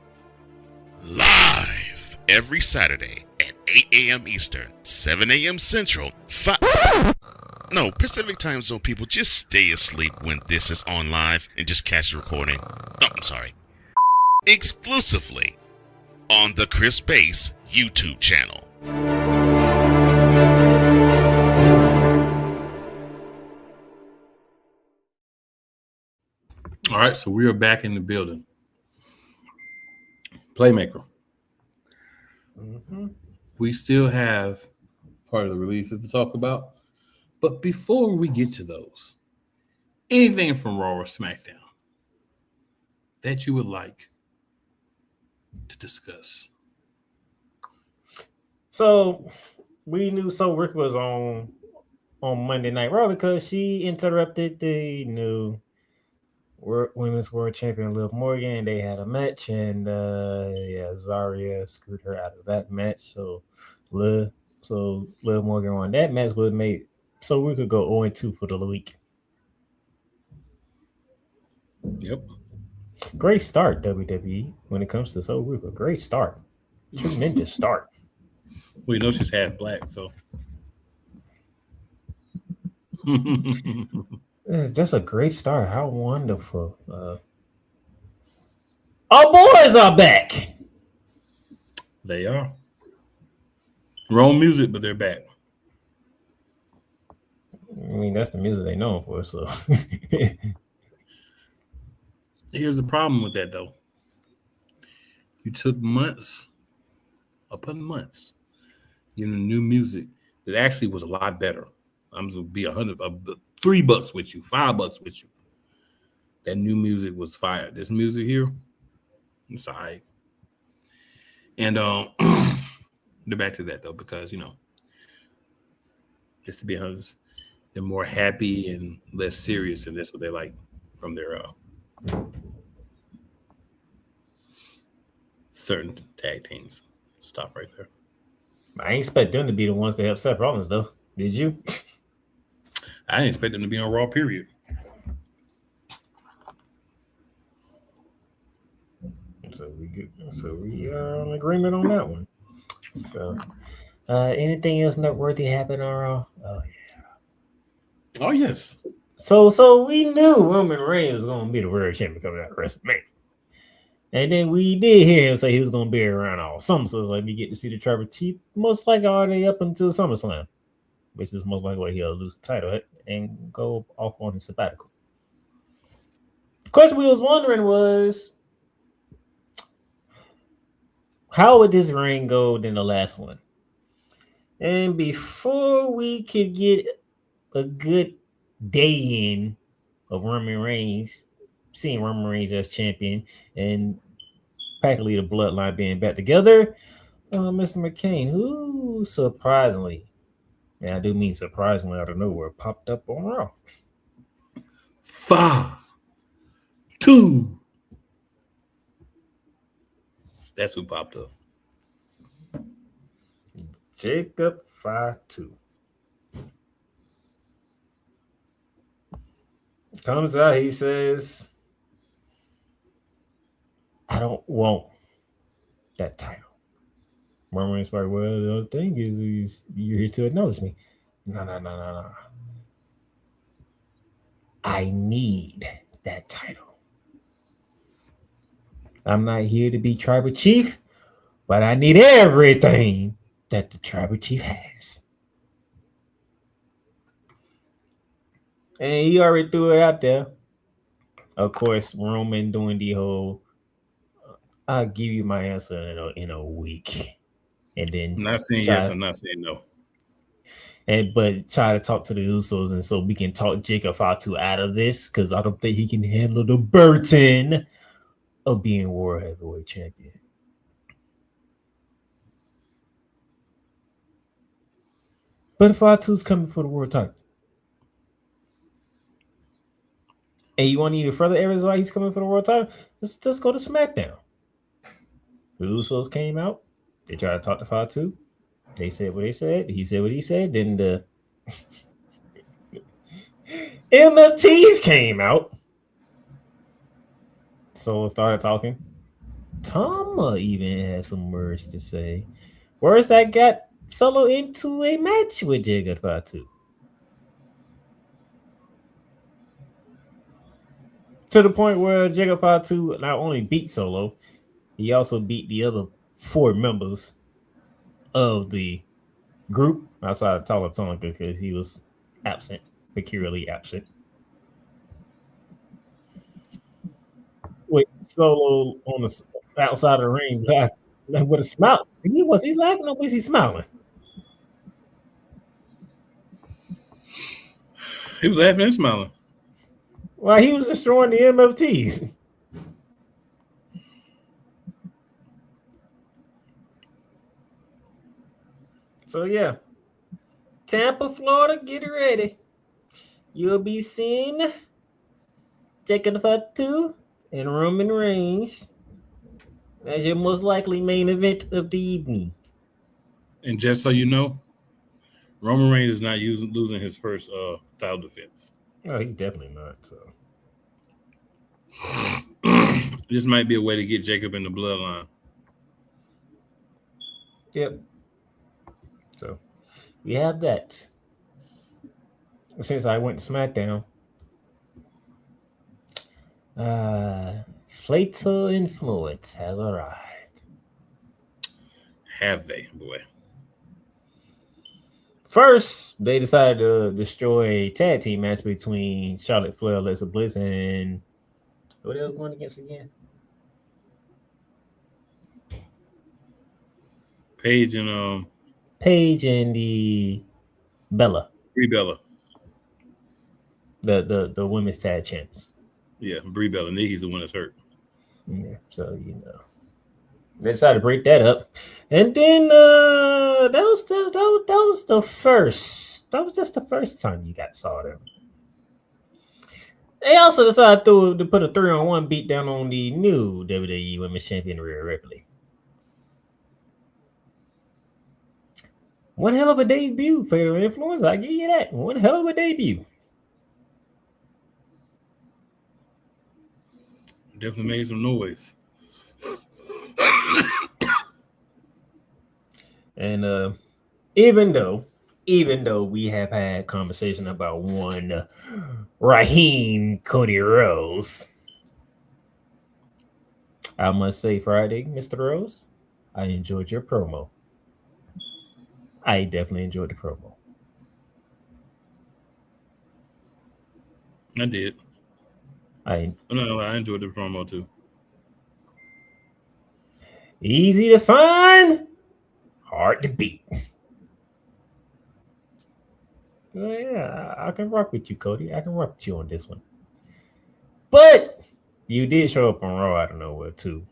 Live every Saturday at 8 a.m. Eastern, 7 a.m. Central, Pacific Time Zone people, just stay asleep when this is on live and just catch the recording. Oh, I'm sorry. Exclusively on the Chris Bass YouTube channel. All right, so we are back in the building. Playmaker. We still have part of the releases to talk about. But before we get to those, anything from Raw or SmackDown that you would like to discuss? So we knew So Rick was on Monday Night Raw because she interrupted the new Women's World Champion Liv Morgan. They had a match, and Zarya screwed her out of that match. So Liv Morgan won that match, would make So we could go 0-2 for the week. Yep. Great start, WWE, when it comes to So Rico. Great start. Tremendous start. Well, you know she's half black, so. That's a great start. How wonderful. Our boys are back. They are. Wrong music, but they're back. I mean, that's the music they know for, so. Here's the problem with that, though. You took months upon months, new music that actually was a lot better. I'm going to be $3 with you, $5 with you. That new music was fire. This music here, it's all right. And they're back to that, though, because, just to be honest, they're more happy and less serious, and that's what they like from their certain tag teams. Stop right there. I ain't expect them to be the ones to help Seth Rollins, though. Did you? I didn't expect them to be on Raw, period. So we are in agreement on that one. So, anything else noteworthy happened on Raw? Oh, yeah. Oh, yes. So we knew Roman Reigns was going to be the world champion coming out of WrestleMania. And then we did hear him say he was going to be around all summer. So like we get to see the Tribal Chief most likely already up until SummerSlam, which is most likely he'll lose the title and go off on his sabbatical. The question we was wondering was, how would this reign go than the last one? And before we could get a good day in of Roman Reigns, seeing Roman Reigns as champion and practically the bloodline being back together, Mr. McCain, who surprisingly, and I do mean surprisingly out of nowhere, popped up on Raw. 5, 2, That's who popped up. Jacob Fatu. Comes out, he says, I don't want that title. Roman's like, well, the thing is you're here to acknowledge me. No. I need that title. I'm not here to be tribal chief, but I need everything that the tribal chief has. And he already threw it out there. Of course, Roman doing the whole, I'll give you my answer in a week. And then I'm not saying yes, I'm not saying no. But try to talk to the Usos, and so we can talk Jacob Fatu out of this, because I don't think he can handle the burden of being World Heavyweight Champion. But Fatu's coming for the world title. And you want even further evidence why he's coming for the world title? Let's go to SmackDown. The Usos came out. They tried to talk to Fatu. They said what they said. He said what he said. Then the MFTs came out. So started talking. Tama even had some words to say. Words that got Solo into a match with Jacob Fatu. To the point where Jacob Fatu not only beat Solo, he also beat the other 4 members of the group outside of Tala Tonga because he was absent, peculiarly absent. With Solo on the outside of the ring with a smile. Was he laughing or was he smiling? He was laughing and smiling. Well, he was destroying the MFTs. So yeah, Tampa, Florida, get ready. You'll be seeing Jacob Fatu and Roman Reigns as your most likely main event of the evening. And just so you know, Roman Reigns is not losing his first title defense. Oh, he's definitely not. So this might be a way to get Jacob in the bloodline. Yep. So we have that. Since I went to SmackDown, Fatal Influence has arrived. Have they, boy? First, they decided to destroy a tag team match between Charlotte Flair, Alexa Bliss, and what else going against again? Paige and the Bella. Brie Bella. The women's tag champs. Yeah, Brie Bella. Nikki's the one that's hurt. Yeah, so you know. They decided to break that up. And then that was the first. That was just the first time you saw them. They also decided to put a 3-on-1 beat down on the new WWE Women's Champion Rhea Ripley. One hell of a debut, Fatal Influence. I give you that. One hell of a debut. Definitely made some noise. And even though we have had conversation about one Raheem Cody Rose, I must say, Friday, Mr. Rose, I enjoyed your promo. I definitely enjoyed the promo. I did. I enjoyed the promo too. Easy to find, hard to beat. Well, yeah, I can rock with you, Cody. I can rock with you on this one. But you did show up on Raw out of nowhere too,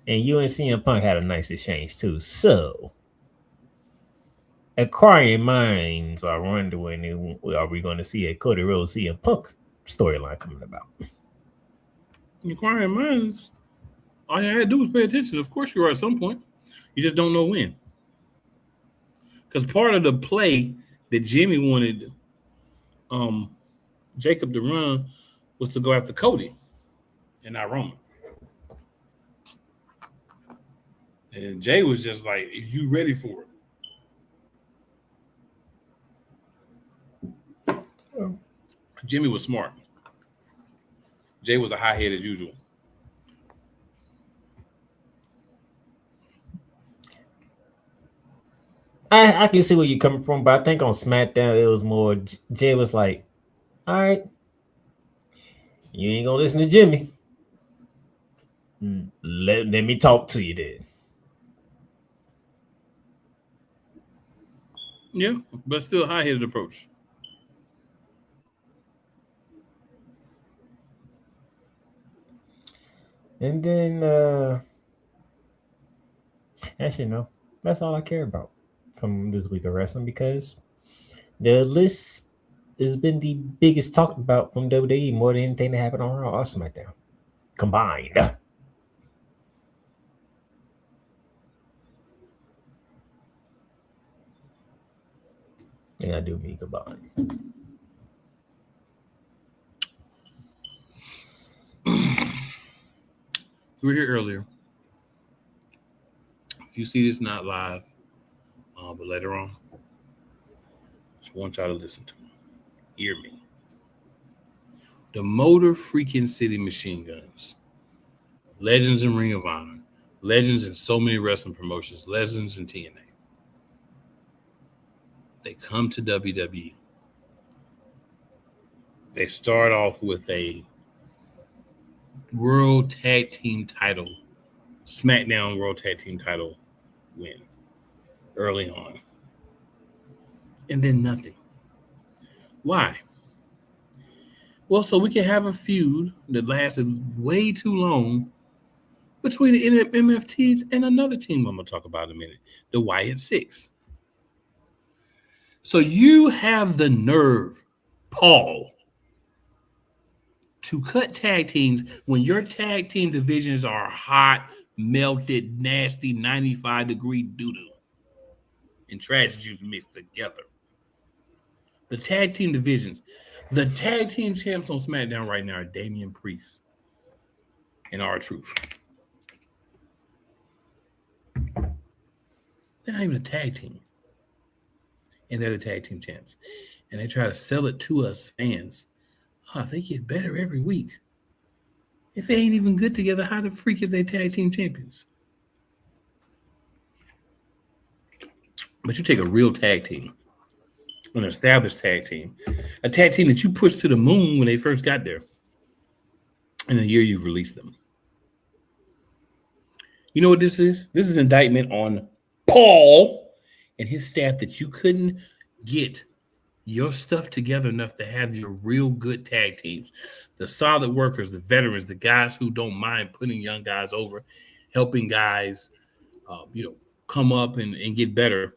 and you and CM Punk had a nice exchange too. So, acquiring minds are wondering, are we going to see a Cody Rhodes CM Punk storyline coming about? Inquiring minds. All you had to do was pay attention. Of course you are at some point. You just don't know when. Because part of the play that Jimmy wanted Jacob to run was to go after Cody and not Roman. And Jay was just like, "Is you ready for it?" Jimmy was smart. Jay was a high head as usual. I can see where you're coming from, but I think on SmackDown it was more Jay was like, all right, you ain't gonna listen to Jimmy. Let me talk to you then. Yeah, but still a high-headed approach. And then actually no, that's all I care about from this week of wrestling because the list has been the biggest talked about from WWE more than anything that happened on Raw or SmackDown combined. And I do mean combined. We were here earlier. If you see this not live, but later on, just want y'all to listen to me. Hear me. The Motor Freaking City Machine Guns, legends in Ring of Honor, legends in so many wrestling promotions, legends in TNA. They come to WWE. They start off with a World Tag Team title, SmackDown World Tag Team title win early on. And then nothing. Why? Well, so we can have a feud that lasted way too long between the MFTs and another team I'm going to talk about in a minute, the Wyatt Six. So you have the nerve, Paul, to cut tag teams when your tag team divisions are hot, melted, nasty, 95-degree doo-doo and trash juice mixed together. The tag team divisions, the tag team champs on SmackDown right now are Damian Priest and R-Truth. They're not even a tag team. And they're the tag team champs. And they try to sell it to us fans. Oh, they get better every week. If they ain't even good together, how the freak is they tag team champions? But you take a real tag team, an established tag team, a tag team that you pushed to the moon when they first got there, and in a year you've released them. You know what this is? This is an indictment on Paul and his staff that you couldn't get your stuff together enough to have your real good tag teams, the solid workers, the veterans, the guys who don't mind putting young guys over, helping guys, come up and get better.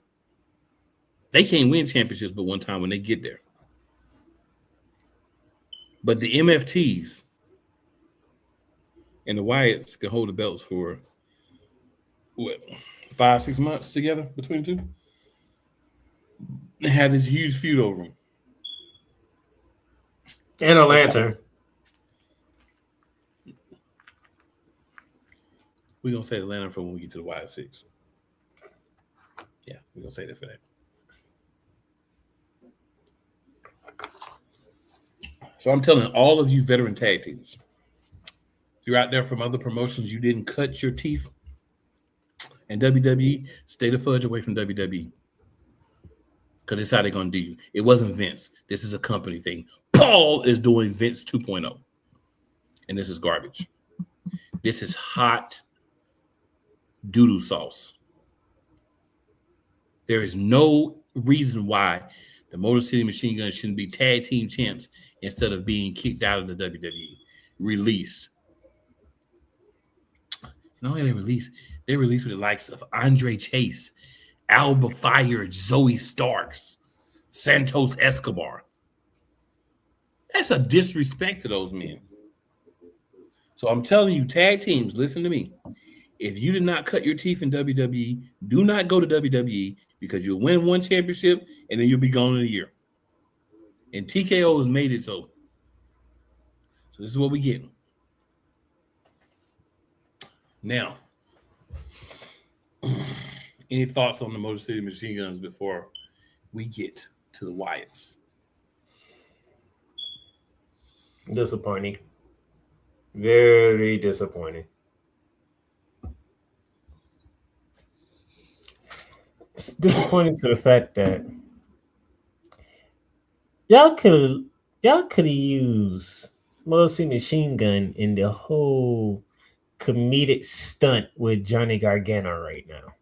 They can't win championships but one time when they get there. But the MFTs and the Wyatts can hold the belts for, 5-6 months together between the two? They have this huge feud over them. And a lantern. We're going to say the lantern for when we get to the Wyatt Six. Yeah, we're going to say that for that. So I'm telling all of you veteran tag teams, if you're out there from other promotions, you didn't cut your teeth in WWE, stay the fudge away from WWE. Because it's how they're going to do you. It wasn't Vince. This is a company thing. Paul is doing Vince 2.0. And this is garbage. This is hot doo-doo sauce. There is no reason why the Motor City Machine Guns shouldn't be tag team champs instead of being kicked out of the WWE. Released. Not only they released with the likes of Andre Chase, Alba Fire, Zoe Starks, Santos Escobar. That's a disrespect to those men. So I'm telling you, tag teams, listen to me. If you did not cut your teeth in WWE, do not go to WWE because you'll win one championship and then you'll be gone in a year. And TKO has made it so. So this is what we get. Now, any thoughts on the Motor City Machine Guns before we get to the Wyatts? Disappointing. Very disappointing. It's disappointing to the fact that y'all could have used Motor City Machine Gun in the whole comedic stunt with Johnny Gargano right now.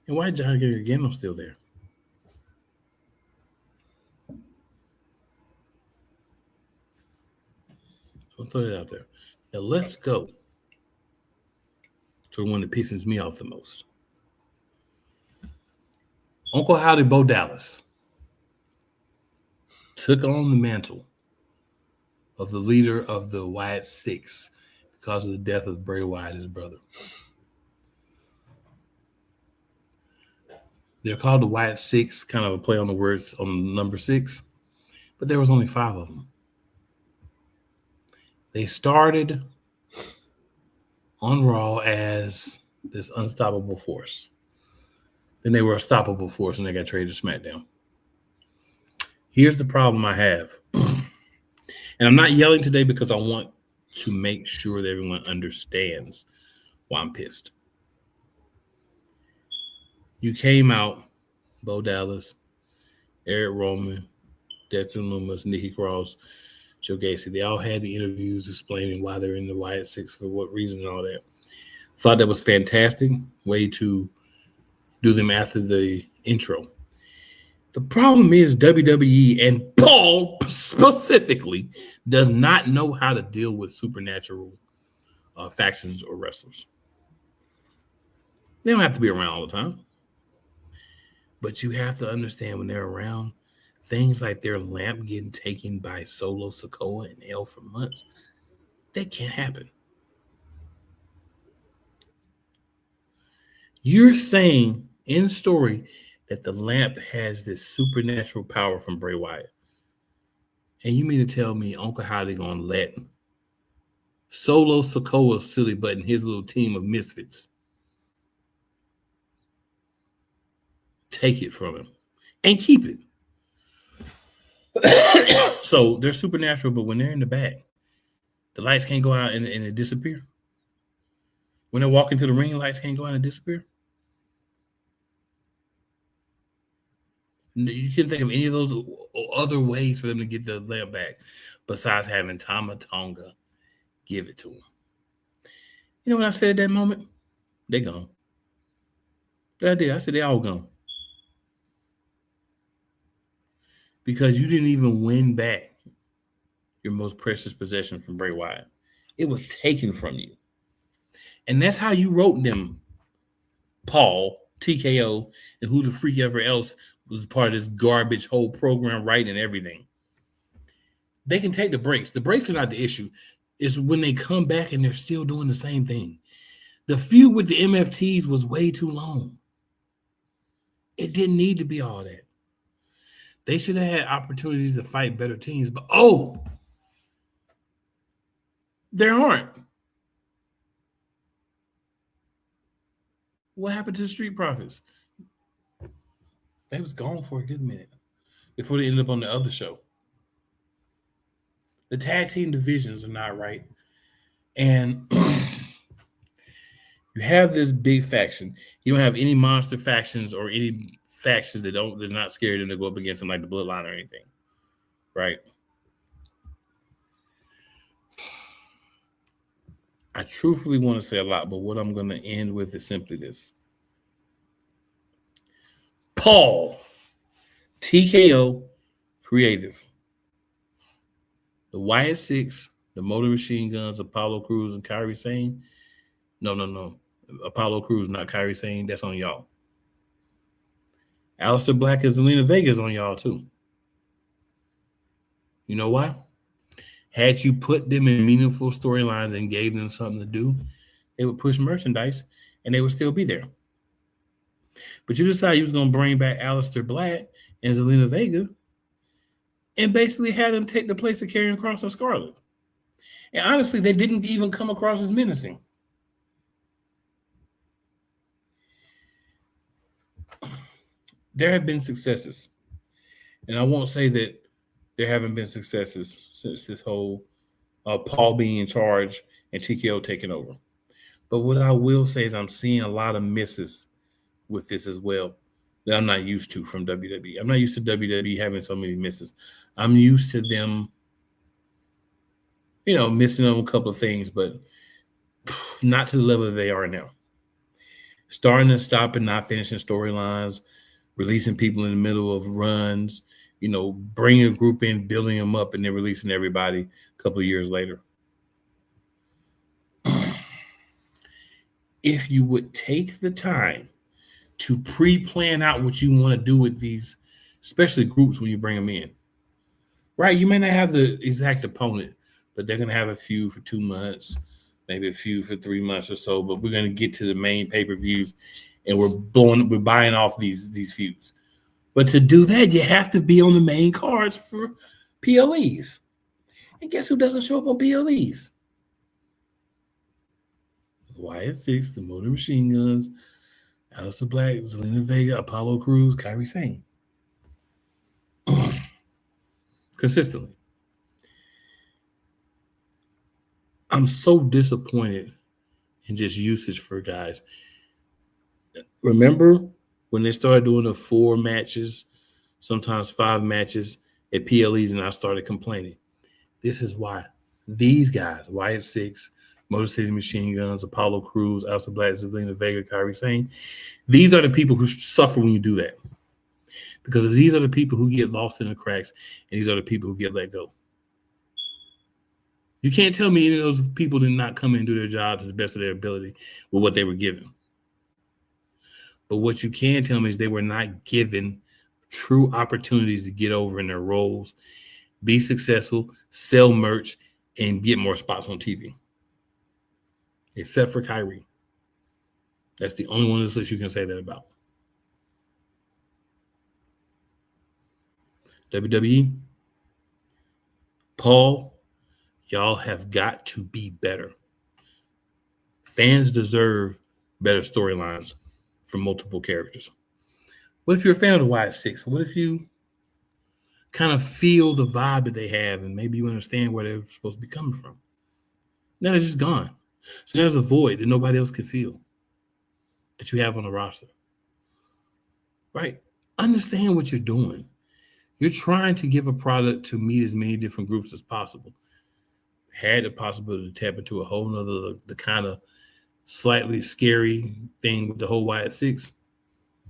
And why is Johnny Gargano still there? So I'll throw it out there. Now let's go to the one that pisses me off the most. Uncle Howdy Bo Dallas took on the mantle of the leader of the Wyatt Six because of the death of Bray Wyatt, his brother. They're called the Wyatt Six, kind of a play on the words on number 6, but there was only 5 of them. They started on Raw as this unstoppable force. Then they were a stoppable force and they got traded to SmackDown. Here's the problem I have. And I'm not yelling today because I want to make sure that everyone understands why I'm pissed. You came out, Bo Dallas, Eric Roman, Dexter Lumis, Nikki Cross, Joe Gacy. They all had the interviews explaining why they're in the Wyatt Six, for what reason and all that. Thought that was fantastic. Way to do them after the intro. The problem is WWE and Paul specifically does not know how to deal with supernatural factions or wrestlers. They don't have to be around all the time. But you have to understand when they're around, things like their lamp getting taken by Solo Sikoa and L for months, that can't happen. You're saying in story that the lamp has this supernatural power from Bray Wyatt. And you mean to tell me Uncle Howdy gonna let Solo Sikoa silly button, his little team of misfits, take it from him and keep it? So they're supernatural, but when they're in the back, the lights can't go out and it disappear. When they walk into the ring, lights can't go out and disappear. You can't think of any of those other ways for them to get the lamp back besides having Tama Tonga give it to them. You know what I said at that moment? They gone. That I did. I said they all gone. Because you didn't even win back your most precious possession from Bray Wyatt. It was taken from you. And that's how you wrote them, Paul, TKO, and who the freak ever else was part of this garbage whole program, right, and everything. They can take the breaks. The breaks are not the issue. It's when they come back and they're still doing the same thing. The feud with the MFTs was way too long. It didn't need to be all that. They should have had opportunities to fight better teams, but there aren't. What happened to the Street Profits? They was gone for a good minute before they ended up on the other show. The tag team divisions are not right. And you have this big faction. You don't have any monster factions or any factions they're not scared to go up against them like the Bloodline or anything. Right? I truthfully want to say a lot, but what I'm going to end with is simply this. Paul, TKO, Creative, the Wyatt Six, the Motor Machine Guns, Apollo Crews, and Kairi Sane. No. Apollo Crews, not Kairi Sane. That's on y'all. Aleister Black and Zelina Vega's on y'all too. You know why? Had you put them in meaningful storylines and gave them something to do, they would push merchandise and they would still be there. But you decided you was going to bring back Aleister Black and Zelina Vega and basically had them take the place of Karrion Kross and Scarlett. And honestly, they didn't even come across as menacing. There have been successes. And I won't say that there haven't been successes since this whole Paul being in charge and TKO taking over. But what I will say is I'm seeing a lot of misses with this as well that I'm not used to from WWE. I'm not used to WWE having so many misses. I'm used to them, missing on a couple of things, but not to the level that they are now. Starting and stopping, not finishing storylines, releasing people in the middle of runs, bringing a group in, building them up, and then releasing everybody a couple of years later. If you would take the time to pre-plan out what you want to do with these, especially groups when you bring them in, right? You may not have the exact opponent, but they're going to have a feud for 2 months, maybe a feud for 3 months or so, but we're going to get to the main pay-per-views and we're buying off these feuds. But to do that, you have to be on the main cards for PLEs. And guess who doesn't show up on PLEs? Wyatt Six, the Motor Machine Guns, Aleister Black, Zelina Vega, Apollo Crews, Kairi Sane. Consistently. I'm so disappointed in just usage for guys. Remember when they started doing the 4 matches, sometimes 5 matches at PLEs, and I started complaining? This is why. These guys, Wyatt Six, Motor City Machine Guns, Apollo Crews, Aleister Black, Zelina Vega, Kairi Sane, these are the people who suffer when you do that. Because these are the people who get lost in the cracks, and these are the people who get let go. You can't tell me any of those people did not come in and do their job to the best of their ability with what they were given. But what you can tell me is they were not given true opportunities to get over in their roles, be successful, sell merch, and get more spots on TV. Except for Kairi. That's the only one of this list you can say that about. WWE, Paul, y'all have got to be better. Fans deserve better storylines from multiple characters. What if you're a fan of the Wyatt Six? What if you kind of feel the vibe that they have and maybe you understand where they're supposed to be coming from? Now they're just gone. So there's a void that nobody else can feel that you have on the roster. Right? Understand what you're doing. You're trying to give a product to meet as many different groups as possible. Had the possibility to tap into a whole nother, the kind of slightly scary thing with the whole Wyatt Six.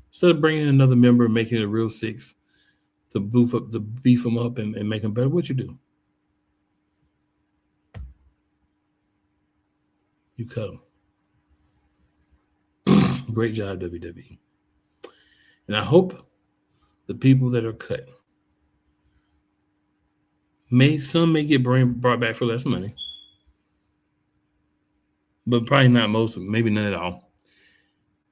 Instead of bringing another member and making it a real 6 to beef them up and make them better, what you do? You cut them. Great job, WWE. And I hope the people that are cut, some may get brought back for less money, but probably not most, maybe none at all.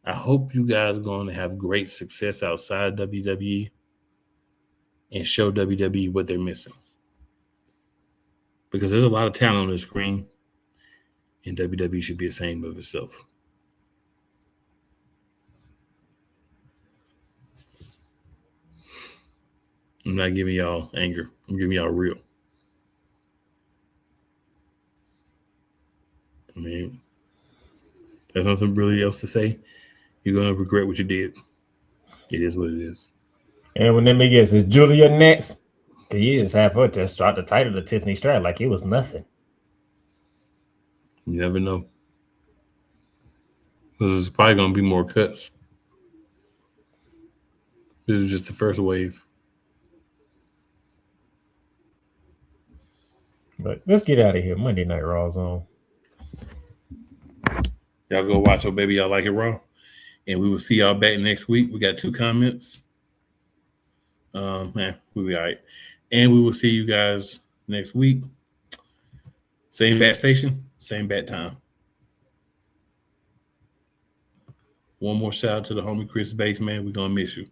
I hope you guys are going to have great success outside WWE and show WWE what they're missing. Because there's a lot of talent on the screen, and WWE should be ashamed of itself. I'm not giving y'all anger. I'm giving y'all real. I mean, there's nothing really else to say. You're going to regret what you did. It is what it is. And when let me guess, is Julia next? You just have her just drop the title to Tiffany Stratton like it was nothing. You never know. Because there's probably going to be more cuts. This is just the first wave. But let's get out of here. Monday Night Raw's on. Y'all go watch Oh Baby, Y'all Like It Raw. And we will see y'all back next week. We got 2 comments. Man, we'll be all right. And we will see you guys next week. Same bat station, same bat time. One more shout out to the homie Chris Bates, man. We're gonna miss you.